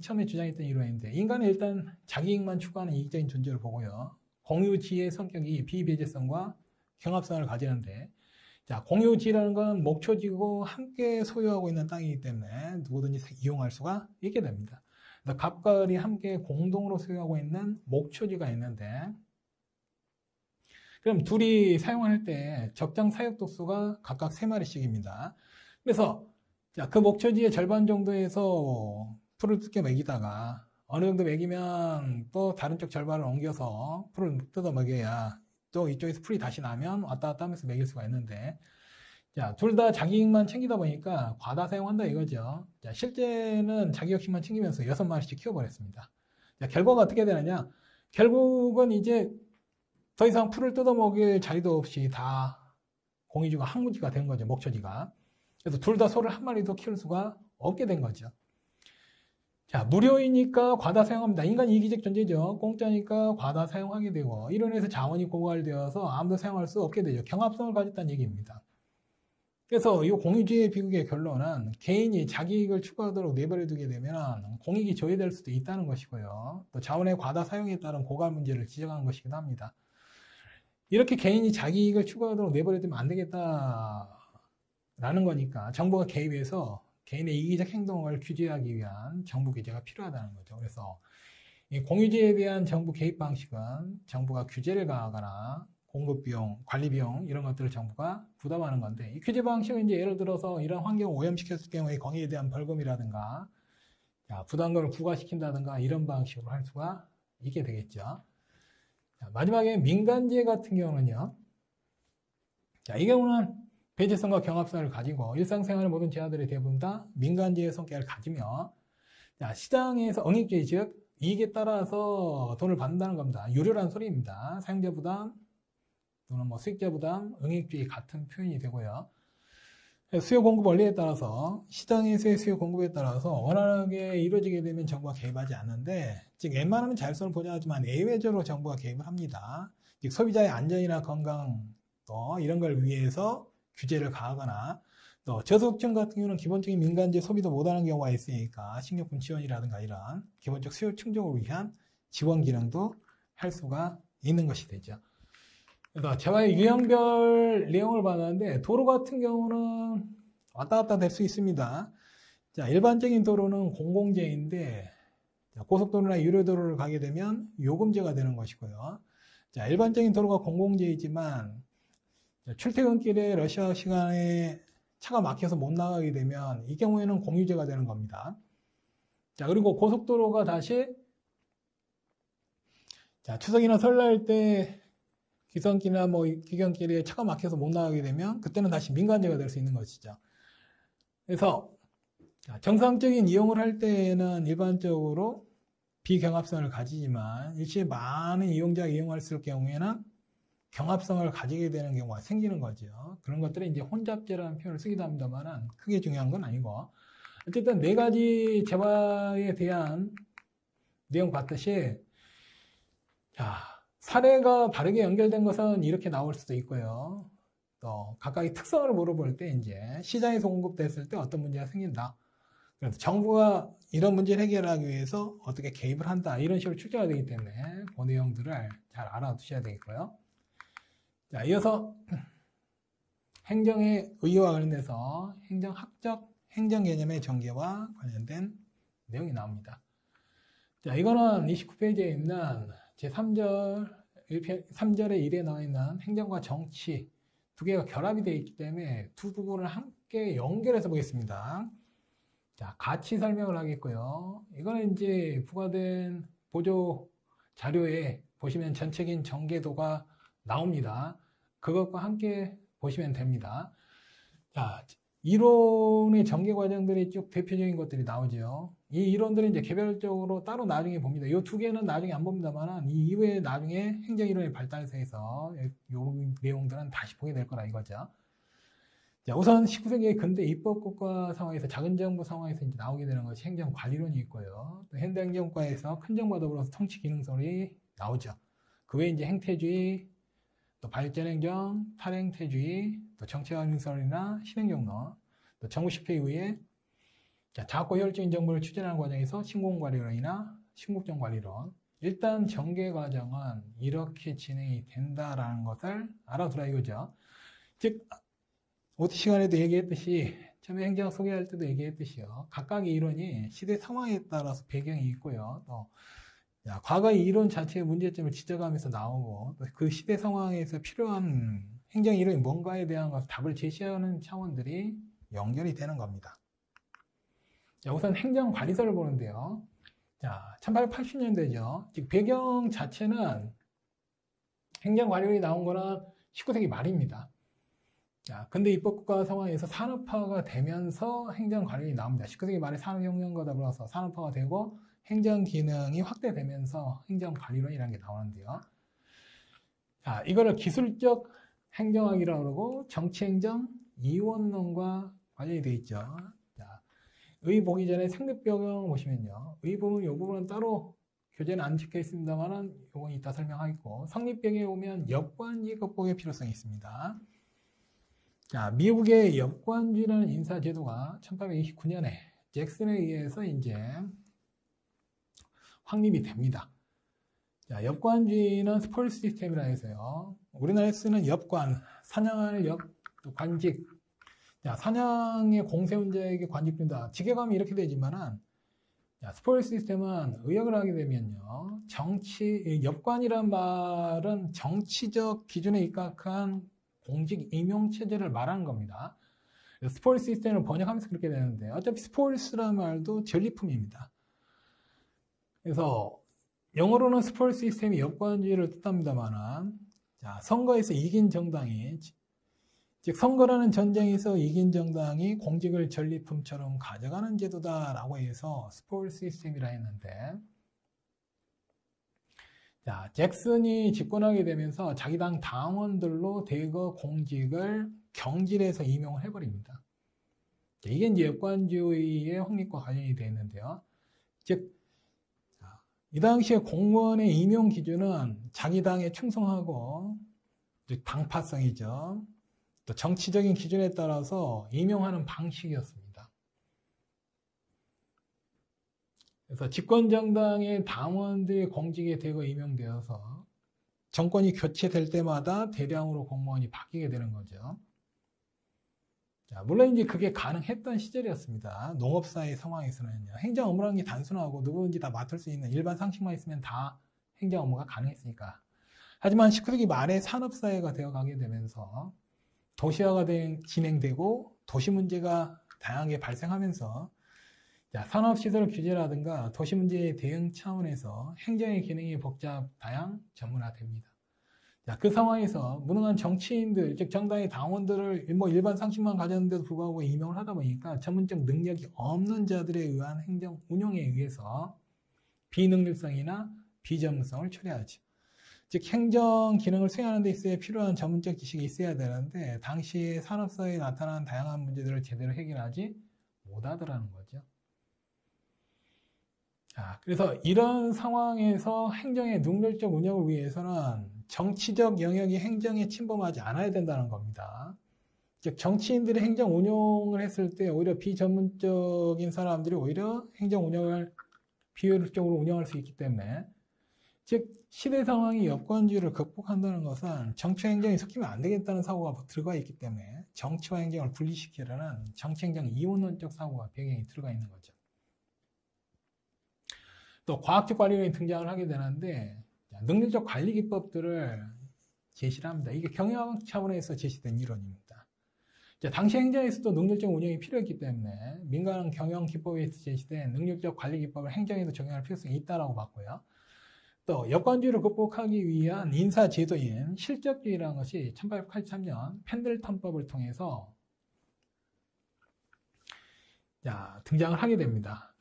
처음에 주장했던 이론인데 인간은 일단 자기 이익만 추구하는 이익적인 존재를 보고요. 공유지의 성격이 비배제성과 경합성을 가지는데 자, 공유지라는 건 목초지고 함께 소유하고 있는 땅이기 때문에 누구든지 이용할 수가 있게 됩니다. 갑과 을이 함께 공동으로 소유하고 있는 목초지가 있는데 그럼 둘이 사용할 때 적정 사육 독수가 각각 3마리씩입니다. 그래서 자, 그 목초지의 절반 정도에서 풀을 뜯겨 먹이다가 어느 정도 먹이면 또 다른 쪽 절반을 옮겨서 풀을 뜯어 먹여야 또 이쪽에서 풀이 다시 나면 왔다 갔다 하면서 먹일 수가 있는데 자, 둘 다 자기 이익만 챙기다 보니까 과다 사용한다 이거죠. 자, 실제는 자기 욕심만 챙기면서 6마리씩 키워버렸습니다. 자, 결과가 어떻게 되느냐? 결국은 이제 더 이상 풀을 뜯어먹일 자리도 없이 다 공유지가 항무지가 된 거죠. 목초지가. 그래서 둘 다 소를 한 마리도 키울 수가 없게 된 거죠. 자, 무료이니까 과다 사용합니다. 인간이 이기적 존재죠. 공짜니까 과다 사용하게 되고 이로 인해서 자원이 고갈되어서 아무도 사용할 수 없게 되죠. 경합성을 가졌다는 얘기입니다. 그래서 이 공유주의 비극의 결론은 개인이 자기 이익을 추구하도록 내버려 두게 되면 공익이 저해될 수도 있다는 것이고요. 또 자원의 과다 사용에 따른 고갈 문제를 지적한 것이기도 합니다. 이렇게 개인이 자기 이익을 추구하도록 내버려 두면 안 되겠다라는 거니까 정부가 개입해서 개인의 이기적 행동을 규제하기 위한 정부 규제가 필요하다는 거죠. 그래서 이 공유제에 대한 정부 개입 방식은 정부가 규제를 가하거나 공급비용, 관리비용 이런 것들을 정부가 부담하는 건데 이 규제 방식은 이제 예를 들어서 이런 환경을 오염시켰을 경우에 거기에 대한 벌금이라든가 부담금을 부과시킨다든가 이런 방식으로 할 수가 있게 되겠죠. 자, 마지막에 민간재 같은 경우는요. 자, 이 경우는 배제성과 경합성을 가지고 일상생활의 모든 재화들이 대부분 다 민간재의 성격을 가지며 자, 시장에서 응익주의 즉 이익에 따라서 돈을 받는다는 겁니다. 유료라는 소리입니다. 사용자 부담 또는 수익자 부담, 응익주의 같은 표현이 되고요. 수요 공급 원리에 따라서 시장에서의 수요 공급에 따라서 원활하게 이루어지게 되면 정부가 개입하지 않는데 즉 웬만하면 자율성을 보장하지만 예외적으로 정부가 개입을 합니다. 즉 소비자의 안전이나 건강 또 이런 걸 위해서 규제를 가하거나 또 저소득층 같은 경우는 기본적인 민간재 소비도 못하는 경우가 있으니까 식료품 지원이라든가 이런 기본적 수요 충족을 위한 지원 기능도 할 수가 있는 것이 되죠. 그래서 재화의 유형별 내용을 봤는데 도로 같은 경우는 왔다 갔다 될 수 있습니다. 자, 일반적인 도로는 공공재인데 고속도로나 유료도로를 가게 되면 요금제가 되는 것이고요. 자, 일반적인 도로가 공공재이지만 출퇴근길에 러시아 시간에 차가 막혀서 못 나가게 되면 이 경우에는 공유제가 되는 겁니다. 자, 그리고 고속도로가 다시 자, 추석이나 설날 때 귀성길이나 귀경길에 차가 막혀서 못 나가게 되면 그때는 다시 민간제가 될 수 있는 것이죠. 그래서 정상적인 이용을 할 때에는 일반적으로 비경합성을 가지지만 일시에 많은 이용자가 이용할 경우에는 경합성을 가지게 되는 경우가 생기는 거죠. 그런 것들은 이제 혼잡제라는 표현을 쓰기도 합니다만 크게 중요한 건 아니고 어쨌든 네 가지 재화에 대한 내용 봤듯이 자, 사례가 바르게 연결된 것은 이렇게 나올 수도 있고요. 또 각각의 특성을 물어볼 때 이제 시장에서 공급됐을 때 어떤 문제가 생긴다. 그래서 정부가 이런 문제를 해결하기 위해서 어떻게 개입을 한다. 이런 식으로 출제가 되기 때문에 그 내용들을 잘 알아두셔야 되겠고요. 자, 이어서 행정의 의의와 관련돼서 행정학적 행정 개념의 전개와 관련된 내용이 나옵니다. 자, 이거는 29페이지에 있는 제3절 3절의 1에 나와 있는 행정과 정치 두 개가 결합이 되어 있기 때문에 두 부분을 함께 연결해서 보겠습니다. 자, 같이 설명을 하겠고요. 이거는 이제 부과된 보조 자료에 보시면 전체적인 전개도가 나옵니다. 그것과 함께 보시면 됩니다. 자, 이론의 전개 과정들이 쭉 대표적인 것들이 나오죠. 이 이론들은 이제 개별적으로 따로 나중에 봅니다. 이 두 개는 나중에 안 봅니다만 이 이후에 나중에 행정이론의 발달에서 이 내용들은 다시 보게 될 거라 이거죠. 자, 우선 19세기의 근대 입법국가 상황에서 작은 정부 상황에서 이제 나오게 되는 것이 행정관리론이 있고요. 또 현대행정과에서 큰 정부와 더불어서 통치 기능설이 나오죠. 그 외에 이제 행태주의, 또 발전행정, 탈행태주의, 또 정치관리설이나 신행정론, 또 정부 집회에 의해 작고 효율적인 정부를 추진하는 과정에서 신공관리론이나 신국정관리론. 일단 전개 과정은 이렇게 진행이 된다라는 것을 알아두라 이거죠. 즉 OT 시간에도 얘기했듯이 처음에 행정 소개할 때도 얘기했듯이요. 각각의 이론이 시대 상황에 따라서 배경이 있고요. 또 과거의 이론 자체의 문제점을 지적하면서 나오고 또 그 시대 상황에서 필요한 행정 이론이 뭔가에 대한 것을 답을 제시하는 차원들이 연결이 되는 겁니다. 자, 우선 행정관리설을 보는데요. 자, 1880년대죠. 즉 배경 자체는 행정관리론이 나온 거는 19세기 말입니다. 자, 근대 입법국가 상황에서 산업화가 되면서 행정관리론이 나옵니다. 19세기 말에 산업혁명과 더불어서 산업화가 되고 행정기능이 확대되면서 행정관리론이라는 게 나오는데요. 자, 이거를 기술적 행정학이라고 그러고 정치행정 이원론과 관련이 되어 있죠. 자, 의 보기 전에 생립병을 보시면요. 의 부분, 이 부분은 따로 교재는 안 찍혀 있습니다만 이건 이따 설명하겠고 성립병에 오면 역관지 극복의 필요성이 있습니다. 자, 미국의 역관주의라는 인사제도가 1829년에 잭슨에 의해서 이제 확립이 됩니다. 자, 역관주의는 스포일 시스템이라 해서요. 우리나라에서 쓰는 역관, 사냥할 역, 또 관직. 자, 사냥의 공세훈자에게 관직된다. 직역하면 이렇게 되지만은, 스포일 시스템은 의역을 하게 되면요. 역관이란 말은 정치적 기준에 입각한 공직 임용 체제를 말하는 겁니다. 스포일 시스템을 번역하면서 그렇게 되는데, 어차피 스포일스라는 말도 전리품입니다. 그래서 영어로는 스포일 시스템이 역관주의를 뜻합니다만, 자, 선거에서 이긴 정당이, 즉 선거라는 전쟁에서 이긴 정당이 공직을 전리품처럼 가져가는 제도다라고 해서 스포일 시스템이라 했는데, 자, 잭슨이 집권하게 되면서 자기 당 당원들로 대거 공직을 경질해서 임용을 해버립니다. 자, 이게 이제 역관주의의 확립과 관련이 되어 있는데요. 즉, 이 당시에 공무원의 임용 기준은 자기 당에 충성하고 당파성이죠. 또 정치적인 기준에 따라서 임용하는 방식이었습니다. 그래서 집권정당의 당원들이 공직에 대거 임용되어서 정권이 교체될 때마다 대량으로 공무원이 바뀌게 되는 거죠. 자, 물론 이제 그게 가능했던 시절이었습니다. 농업사의 상황에서는요. 행정 업무라는 게 단순하고 누구든지 다 맡을 수 있는 일반 상식만 있으면 다 행정 업무가 가능했으니까. 하지만 19세기 말에 산업사회가 되어가게 되면서 도시화가 진행되고 도시 문제가 다양하게 발생하면서 산업시설 규제라든가 도시 문제에 대응 차원에서 행정의 기능이 복잡, 다양, 전문화됩니다. 그 상황에서 무능한 정치인들, 즉 정당의 당원들을 일반 상식만 가졌는데도 불구하고 임명을 하다 보니까 전문적 능력이 없는 자들에 의한 행정 운영에 의해서 비능률성이나 비전문성을 초래하죠. 즉 행정 기능을 수행하는 데 있어야 필요한 전문적 지식이 있어야 되는데 당시에 산업사회에 나타난 다양한 문제들을 제대로 해결하지 못하더라는 거죠. 자, 그래서 이런 상황에서 행정의 능률적 운영을 위해서는 정치적 영역이 행정에 침범하지 않아야 된다는 겁니다. 즉 정치인들이 행정 운영을 했을 때 오히려 비전문적인 사람들이 오히려 행정 운영을 비효율적으로 운영할 수 있기 때문에 즉 시대 상황이 여건주의를 극복한다는 것은 정치와 행정이 섞이면 안 되겠다는 사고가 들어가 있기 때문에 정치와 행정을 분리시키려는 정치행정 이원론적 사고가 배경이 들어가 있는 거죠. 또 과학적 관리론이 등장을 하게 되는데 능률적 관리 기법들을 제시를 합니다. 이게 경영학 차원에서 제시된 이론입니다. 당시 행정에서도 능률적 운영이 필요했기 때문에 민간 경영 기법에서 제시된 능률적 관리 기법을 행정에도 적용할 필요성이 있다고 봤고요. 또 여건주의를 극복하기 위한 인사제도인 실적주의라는 것이 1883년 펜들턴법을 통해서 등장을 하게 됩니다.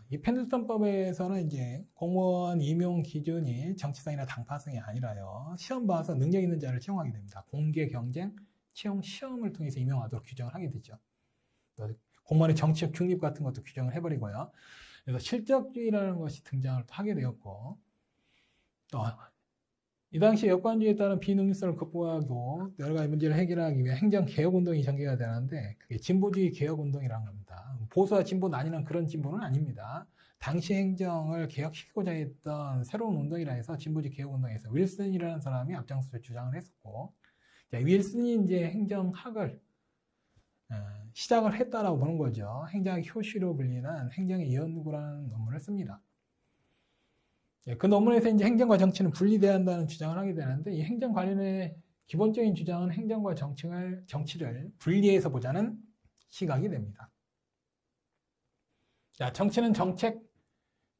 이 펜들턴법에서는 이제 공무원 임용 기준이 정치성이나 당파성이 아니라요. 시험 봐서 능력 있는 자를 채용하게 됩니다. 공개 경쟁 채용 시험을 통해서 임용하도록 규정을 하게 되죠. 공무원의 정치적 중립 같은 것도 규정을 해버리고요. 그래서 실적주의라는 것이 등장을 하게 되었고 또 이 당시 여건주의에 따른 비능률성을 극복하고 여러 가지 문제를 해결하기 위해 행정개혁운동이 전개가 되는데 그게 진보주의 개혁운동이라는 겁니다. 보수와 진보 나뉘는 그런 진보는 아닙니다. 당시 행정을 개혁시키고자 했던 새로운 운동이라 해서 진보주의 개혁운동에서 윌슨이라는 사람이 앞장서서 주장을 했었고 윌슨이 이제 행정학을 시작을 했다라고 보는 거죠. 행정학 효시로 불리는 행정의 연구라는 논문을 씁니다. 그 논문에서 이제 행정과 정치는 분리돼야 한다는 주장을 하게 되는데 이 행정 관련의 기본적인 주장은 행정과 정치를 분리해서 보자는 시각이 됩니다. 정치는 정책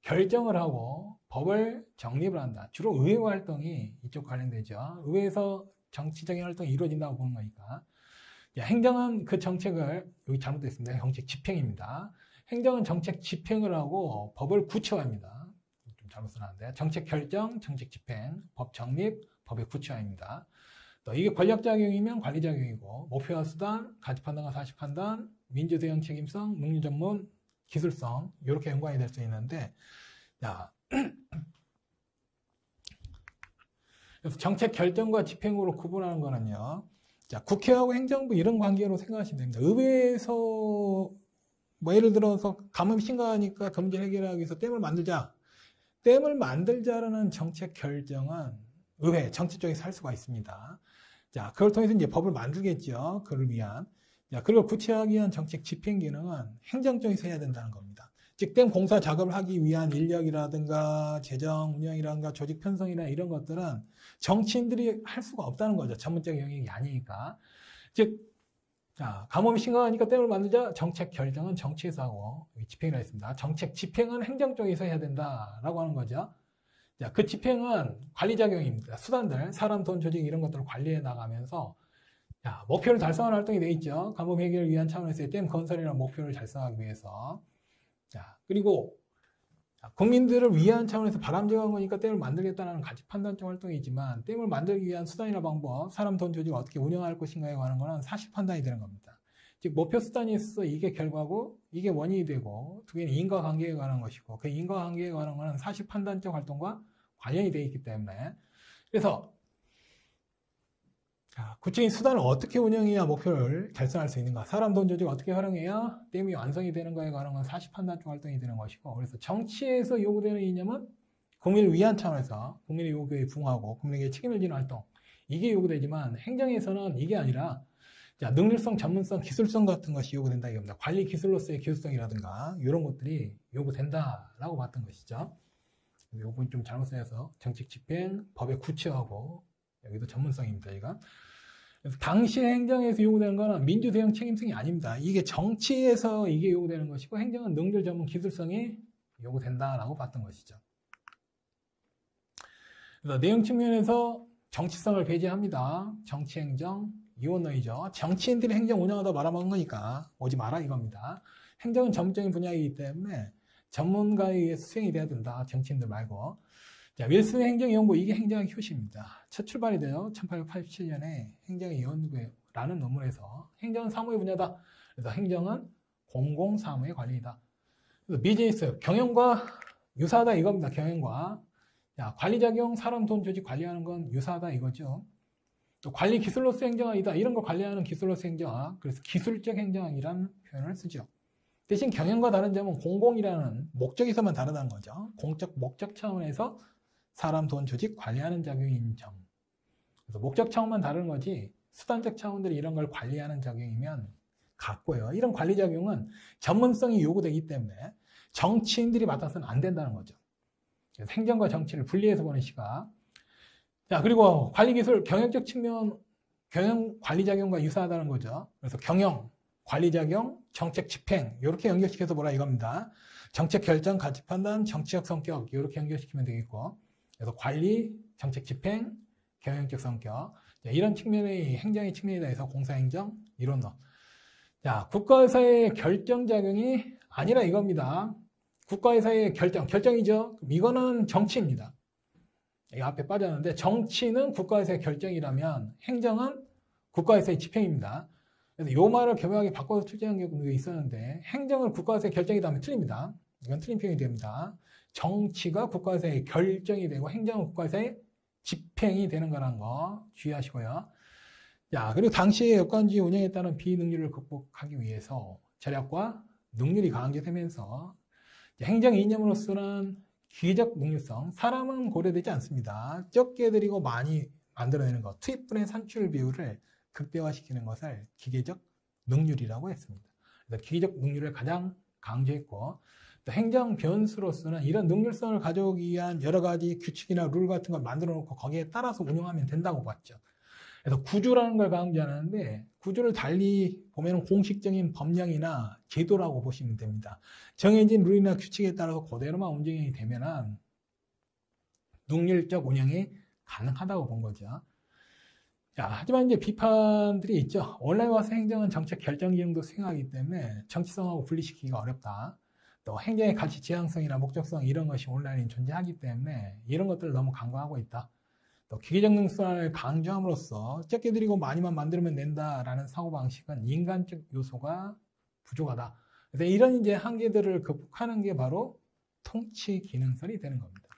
결정을 하고 법을 정립을 한다. 주로 의회 활동이 이쪽 관련되죠. 의회에서 정치적인 활동이 이루어진다고 보는 거니까. 행정은 그 정책을, 여기 잘못됐습니다. 정책 집행입니다. 행정은 정책 집행을 하고 법을 구체화합니다. 잘못 써놨는데 정책 결정, 정책 집행, 법 정립, 법의 구체화입니다. 또 이게 권력작용이면 관리작용이고 목표와 수단, 가치판단과 사실판단, 민주대응 책임성, 능률 전문, 기술성 이렇게 연관이 될 수 있는데 그래서 정책 결정과 집행으로 구분하는 거는요. 국회하고 행정부 이런 관계로 생각하시면 됩니다. 의회에서 예를 들어서 가뭄이 심각하니까 그 문제를 해결하기 위해서 댐을 만들자. 댐을 만들자라는 정책 결정은 의회, 정치 쪽에서 할 수가 있습니다. 그걸 통해서 이제 법을 만들겠죠. 그를 위한. 그리고 구체화하기 위한 정책 집행 기능은 행정 쪽에서 해야 된다는 겁니다. 즉, 댐 공사 작업을 하기 위한 인력이라든가 재정 운영이라든가 조직 편성이나 이런 것들은 정치인들이 할 수가 없다는 거죠. 전문적 영역이 아니니까. 즉, 가뭄이 심각하니까 댐을 만들자. 정책 결정은 정치에서 하고 집행이라 했습니다. 정책 집행은 행정 쪽에서 해야 된다라고 하는 거죠. 그 집행은 관리작용입니다. 수단들, 사람, 돈, 조직 이런 것들을 관리해 나가면서 목표를 달성하는 활동이 되어 있죠. 가뭄 해결을 위한 차원에서의 댐 건설이라는 목표를 달성하기 위해서. 그리고 국민들을 위한 차원에서 바람직한 거니까 댐을 만들겠다는 가치 판단적 활동이지만 댐을 만들기 위한 수단이나 방법, 사람, 돈, 조직을 어떻게 운영할 것인가에 관한 거는 사실 판단이 되는 겁니다. 즉 목표 수단이 있어서 이게 결과고 이게 원인이 되고 두 개는 인과관계에 관한 것이고 그 인과관계에 관한 거는 사실 판단적 활동과 관련이 되어 있기 때문에 그래서 구체적인 수단을 어떻게 운영해야 목표를 달성할 수 있는가? 사람, 돈, 조직을 어떻게 활용해야 댐이 완성이 되는가에 관한 건 사실 판단적 활동이 되는 것이고 그래서 정치에서 요구되는 이념은 국민을 위한 차원에서 국민의 요구에 부응하고 국민에게 책임을 지는 활동 이게 요구되지만 행정에서는 이게 아니라 자, 능률성, 전문성, 기술성 같은 것이 요구된다 이겁니다. 관리 기술로서의 기술성이라든가 이런 것들이 요구된다라고 봤던 것이죠. 요건 좀 잘못 쓰여서 정책 집행, 법의 구체화고 여기도 전문성입니다. 이가. 그래서 당시 행정에서 요구되는 거는 민주대응 책임성이 아닙니다. 이게 정치에서 이게 요구되는 것이고 행정은 능률, 전문, 기술성이 요구된다라고 봤던 것이죠. 그래서 내용 측면에서 정치성을 배제합니다. 정치, 행정, 이원론이죠. 정치인들이 행정 운영하다 말아먹은 거니까 오지 마라 이겁니다. 행정은 전문적인 분야이기 때문에 전문가에 의해서 수행이 돼야 된다. 정치인들 말고. 자, 윌슨 행정연구 이게 행정의 효시입니다. 첫 출발이 돼요. 1887년에 행정의 연구라는 논문에서 행정은 사무의 분야다. 그래서 행정은 공공사무의 관리이다. 그래서 비즈니스, 경영과 유사하다 이겁니다. 경영과. 자, 관리작용, 사람, 돈, 조직 관리하는 건 유사하다 이거죠. 또 관리 기술로서 행정학이다. 이런 걸 관리하는 기술로서 행정학. 그래서 기술적 행정학이라는 표현을 쓰죠. 대신 경영과 다른 점은 공공이라는 목적에서만 다르다는 거죠. 공적 목적 차원에서 사람, 돈, 조직 관리하는 작용인 점. 그래서 목적 차원만 다른 거지 수단적 차원들이 이런 걸 관리하는 작용이면 같고요. 이런 관리 작용은 전문성이 요구되기 때문에 정치인들이 맡아서는 안 된다는 거죠. 그래서 행정과 정치를 분리해서 보는 시각. 자, 그리고 관리기술, 경영적 측면, 경영 관리작용과 유사하다는 거죠. 그래서 경영, 관리작용, 정책 집행, 이렇게 연결시켜서 보라 이겁니다. 정책 결정, 가치 판단, 정치적 성격, 이렇게 연결시키면 되겠고. 그래서 관리, 정책 집행, 경영적 성격. 자, 이런 측면의 행정의 측면에 대해서 공사행정, 이론론. 자, 국가의사의 결정작용이 아니라 이겁니다. 국가의사의 결정이죠. 이거는 정치입니다. 이 앞에 빠졌는데 정치는 국가에서의 결정이라면 행정은 국가에서의 집행입니다. 그래서 이 말을 교묘하게 바꿔서 출제한 경우도 있었는데 행정을 국가에서의 결정이다 하면 틀립니다. 이건 틀린 표현이 됩니다. 정치가 국가에서의 결정이 되고 행정은 국가에서의 집행이 되는 거라는 거 주의하시고요. 자, 그리고 당시의 여건주의 운영에 따른 비능률을 극복하기 위해서 절약과 능률이 강조되면서 행정 이념으로서는 기계적 능률성, 사람은 고려되지 않습니다. 적게 들이고 많이 만들어내는 것, 투입분의 산출 비율을 극대화시키는 것을 기계적 능률이라고 했습니다. 그래서 기계적 능률을 가장 강조했고, 또 행정 변수로서는 이런 능률성을 가져오기 위한 여러 가지 규칙이나 룰 같은 걸 만들어 놓고 거기에 따라서 운영하면 된다고 봤죠. 그래서 구조라는 걸 강조하는데 구조를 달리 보면 공식적인 법령이나 제도라고 보시면 됩니다. 정해진 룰이나 규칙에 따라서 그대로만 운영이 되면은 능률적 운영이 가능하다고 본 거죠. 자, 하지만 이제 비판들이 있죠. 온라인 와서 행정은 정책 결정 기능도 수행하기 때문에 정치성하고 분리시키기가 어렵다. 또 행정의 가치 지향성이나 목적성 이런 것이 온라인에 존재하기 때문에 이런 것들을 너무 강조하고 있다. 또 기계적 능수를 강조함으로써 적게 들이고 많이만 만들면 된다라는 사고방식은 인간적 요소가 부족하다. 그래서 이런 이제 한계들을 극복하는 게 바로 통치 기능설이 되는 겁니다.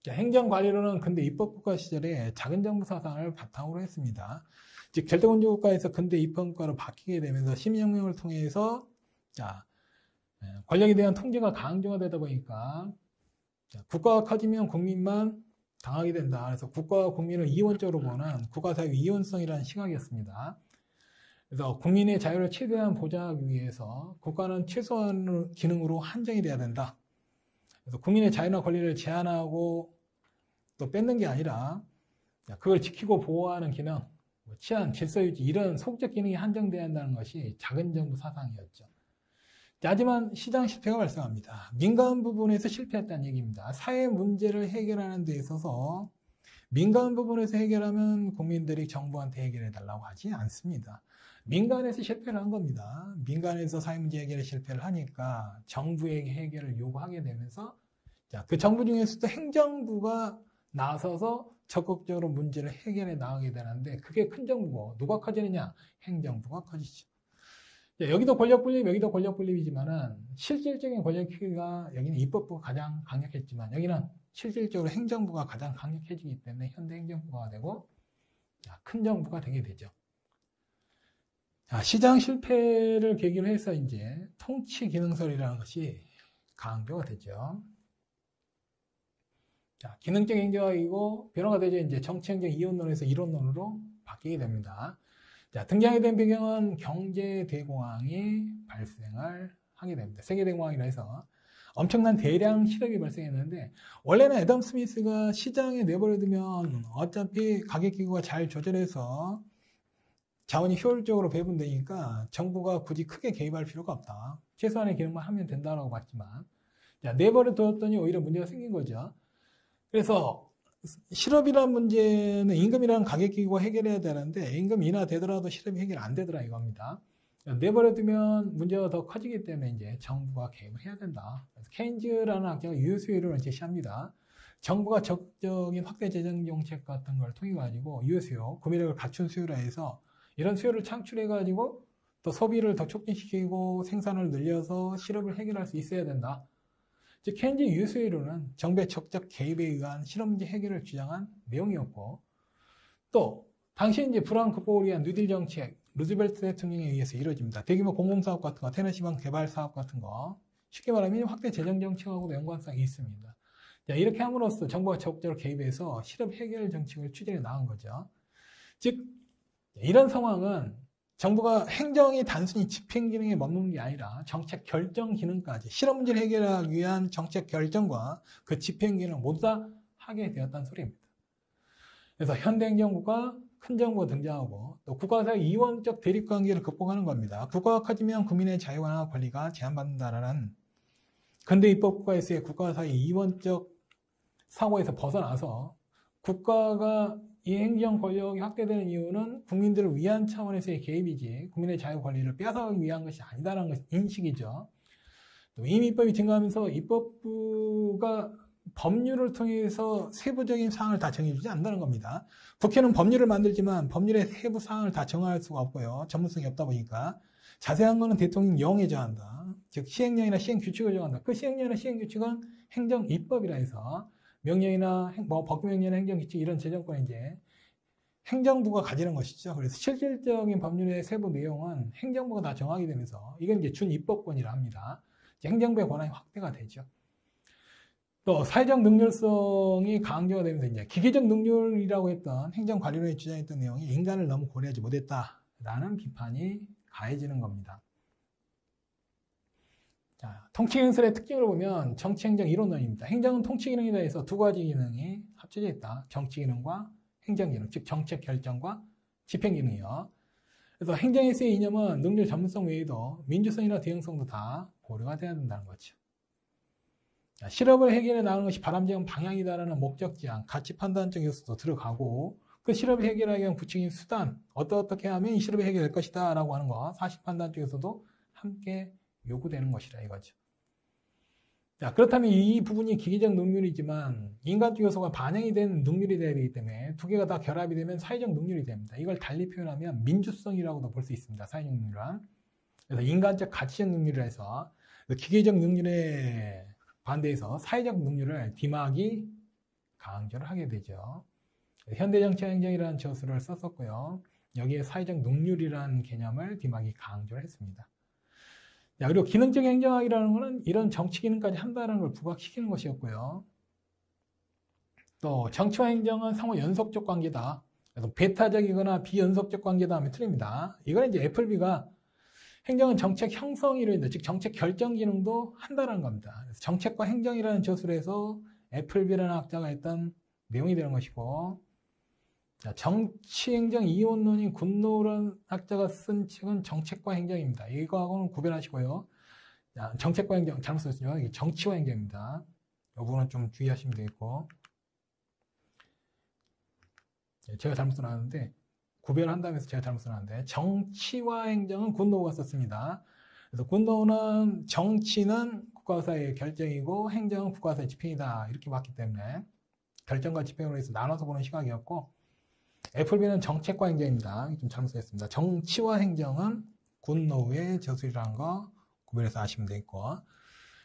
자, 행정관리로는 근대 입법국가 시절에 작은 정부 사상을 바탕으로 했습니다. 즉 절대권주국가에서 근대 입법국가로 바뀌게 되면서 시민혁명을 통해서 자, 권력에 대한 통제가 강조되다 보니까 국가가 커지면 국민만 당하게 된다. 그래서 국가와 국민을 이원적으로 보는 국가사회 이원성이라는 시각이었습니다. 그래서 국민의 자유를 최대한 보장하기 위해서 국가는 최소한 기능으로 한정이 돼야 된다. 그래서 국민의 자유나 권리를 제한하고 또 뺏는 게 아니라 그걸 지키고 보호하는 기능, 치안, 질서 유지 이런 소극적 기능이 한정돼야 한다는 것이 작은 정부 사상이었죠. 하지만 시장 실패가 발생합니다. 민간 부분에서 실패했다는 얘기입니다. 사회 문제를 해결하는 데 있어서 민간 부분에서 해결하면 국민들이 정부한테 해결해달라고 하지 않습니다. 민간에서 실패를 한 겁니다. 민간에서 사회 문제 해결에 실패를 하니까 정부에게 해결을 요구하게 되면서 그 정부 중에서도 행정부가 나서서 적극적으로 문제를 해결해 나가게 되는데 그게 큰 정부고 누가 커지느냐? 행정부가 커지죠. 여기도 권력 분립, 여기도 권력 분립이지만은 실질적인 권력 크기가 여기는 입법부가 가장 강력했지만 여기는 실질적으로 행정부가 가장 강력해지기 때문에 현대 행정부가 되고 큰 정부가 되게 되죠. 시장 실패를 계기로 해서 이제 통치 기능설이라는 것이 강조가 되죠. 기능적 행정학이고 변화가 되죠. 이제 정치 행정 이원론에서 이론론으로 바뀌게 됩니다. 자, 등장하게 된 배경은 경제대공황이 발생을 하게 됩니다. 세계대공황이라 해서 엄청난 대량 실업이 발생했는데, 원래는 애덤 스미스가 시장에 내버려두면 어차피 가격기구가 잘 조절해서 자원이 효율적으로 배분되니까 정부가 굳이 크게 개입할 필요가 없다. 최소한의 기능만 하면 된다고 봤지만, 자, 내버려두었더니 오히려 문제가 생긴 거죠. 그래서 실업이라는 문제는 임금이라는 가격기구가 해결해야 되는데, 임금 인하되더라도 실업이 해결 안 되더라 이겁니다. 내버려두면 문제가 더 커지기 때문에 이제 정부가 개입을 해야 된다. 그래서 케인즈라는 학자가 유효수요를 제시합니다. 정부가 적극적인 확대 재정 정책 같은 걸 통해 가지고 유효수요, 구매력을 갖춘 수요라 해서 이런 수요를 창출해 가지고 또 소비를 더 촉진시키고 생산을 늘려서 실업을 해결할 수 있어야 된다. 즉 케인즈 유효수요론은 정부의 적극적 개입에 의한 실업 문제 해결을 주장한 내용이었고, 또 당시 이제 불안 극복을 위한 뉴딜 정책, 루즈벨트 대통령에 의해서 이루어집니다. 대규모 공공사업 같은 거, 테너시방 개발 사업 같은 거, 쉽게 말하면 확대 재정 정책하고도 연관성이 있습니다. 자, 이렇게 함으로써 정부가 적극적으로 개입해서 실업 해결 정책을 추진해 나간 거죠. 즉 이런 상황은 정부가 행정이 단순히 집행 기능에 머무는 게 아니라 정책 결정 기능까지, 실업 문제를 해결하기 위한 정책 결정과 그 집행 기능을 모두 다 하게 되었다는 소리입니다. 그래서 현대 행정부가 큰 정부가 등장하고, 또 국가 사이 이원적 대립 관계를 극복하는 겁니다. 국가가 커지면 국민의 자유와 권리가 제한받는다라는 근대 입법 국가에서의 국가 사이 이원적 사고에서 벗어나서 국가가 이 행정 권력이 확대되는 이유는 국민들을 위한 차원에서의 개입이지 국민의 자유 권리를 빼앗아가기 위한 것이 아니다라는 것이 인식이죠. 또 이미 입법이 증가하면서 입법부가 법률을 통해서 세부적인 사항을 다 정해주지 않는다는 겁니다. 국회는 법률을 만들지만 법률의 세부 사항을 다 정할 수가 없고요. 전문성이 없다 보니까 자세한 거는 대통령 영에 정한다. 즉 시행령이나 시행규칙을 정한다. 그 시행령이나 시행규칙은 행정 입법이라 해서 명령이나 법규명령이나 행정규칙 이런 재정권은 이제 행정부가 가지는 것이죠. 그래서 실질적인 법률의 세부 내용은 행정부가 다 정하게 되면서 이건 이제 준입법권이라 합니다. 행정부의 권한이 확대가 되죠. 또 사회적 능률성이 강조가 되면서 이제 기계적 능률이라고 했던 행정관리론이 주장했던 내용이 인간을 너무 고려하지 못했다라는 비판이 가해지는 겁니다. 자, 통치행설의 특징을 보면 정치행정 이론론입니다. 행정은 통치기능이다 해서 두 가지 기능이 합쳐져 있다. 정치기능과 행정기능, 즉 정책 결정과 집행기능이요. 그래서 행정에서의 이념은 능률 전문성 외에도 민주성이나 대응성도 다 고려가 돼야 된다는 거죠. 자, 실업을 해결해 나가는 것이 바람직한 방향이다라는 목적지향, 가치 판단적 요소도 들어가고, 그 실업을 해결하기 위한 구체적인 수단, 어떻게 하면 이 실업이 해결될 것이다 라고 하는 거, 사실 판단적 요소도 함께 요구되는 것이라 이거죠. 자, 그렇다면 이 부분이 기계적 능률이지만 인간적 요소가 반영이 된 능률이 돼야 되기 때문에 두 개가 다 결합이 되면 사회적 능률이 됩니다. 이걸 달리 표현하면 민주성이라고도 볼 수 있습니다. 사회적 능률은. 그래서 인간적 가치적 능률을 해서 기계적 능률에 반대해서 사회적 능률을 디막이 강조를 하게 되죠. 현대정치행정이라는 저수를 썼었고요. 여기에 사회적 능률이라는 개념을 디막이 강조를 했습니다. 자, 그리고 기능적 행정학이라는 것은 이런 정치 기능까지 한다는 걸 부각시키는 것이었고요. 또 정치와 행정은 상호 연속적 관계다. 그래서 배타적이거나 비연속적 관계다 하면 틀립니다. 이건 이제 애플비가 행정은 정책 형성이로 인해, 즉 정책 결정 기능도 한다는 겁니다. 그래서 정책과 행정이라는 저술을 해서 애플비라는 학자가 했던 내용이 되는 것이고, 정치행정 이원론인 굿노우라는 학자가 쓴 책은 정책과 행정입니다. 이거하고는 구별하시고요. 정책과 행정 잘못 썼습니다. 이게 정치와 행정입니다. 이 부분은 좀 주의하시면 되겠고, 제가 잘못 써놨는데 구별한다고 해서 제가 잘못 써놨는데, 정치와 행정은 굿노우가 썼습니다. 그래서 굿노우는 정치는 국가사의 결정이고 행정은 국가사의 집행이다 이렇게 봤기 때문에 결정과 집행으로 해서 나눠서 보는 시각이었고, 애플비는 정책과 행정입니다. 좀 잘못 썼습니다. 정치와 행정은 굿노우의 저술이라는 거 구별해서 아시면 되겠고,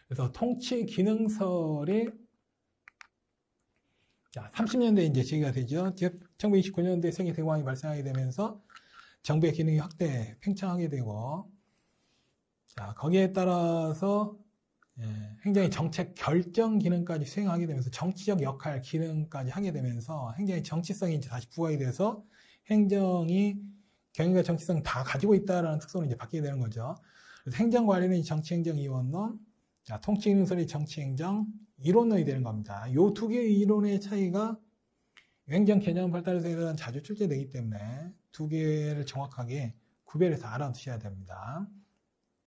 그래서 통치 기능설이 30년대에 이제 제기가 되죠. 즉 1929년도에 세계 대공황이 발생하게 되면서 정부의 기능이 확대, 팽창하게 되고, 자, 거기에 따라서 행정의 정책 결정 기능까지 수행하게 되면서 정치적 역할 기능까지 하게 되면서 행정의 정치성이 이제 다시 부각이 돼서 행정이 경영과 정치성 다 가지고 있다라는 특성으로 이제 바뀌게 되는 거죠. 그래서 행정관리는 정치행정 이원론, 자, 통치기능설이 정치행정 이론론이 되는 겁니다. 이 두 개의 이론의 차이가 행정 개념 발달에서 자주 출제되기 때문에 두 개를 정확하게 구별해서 알아두셔야 됩니다.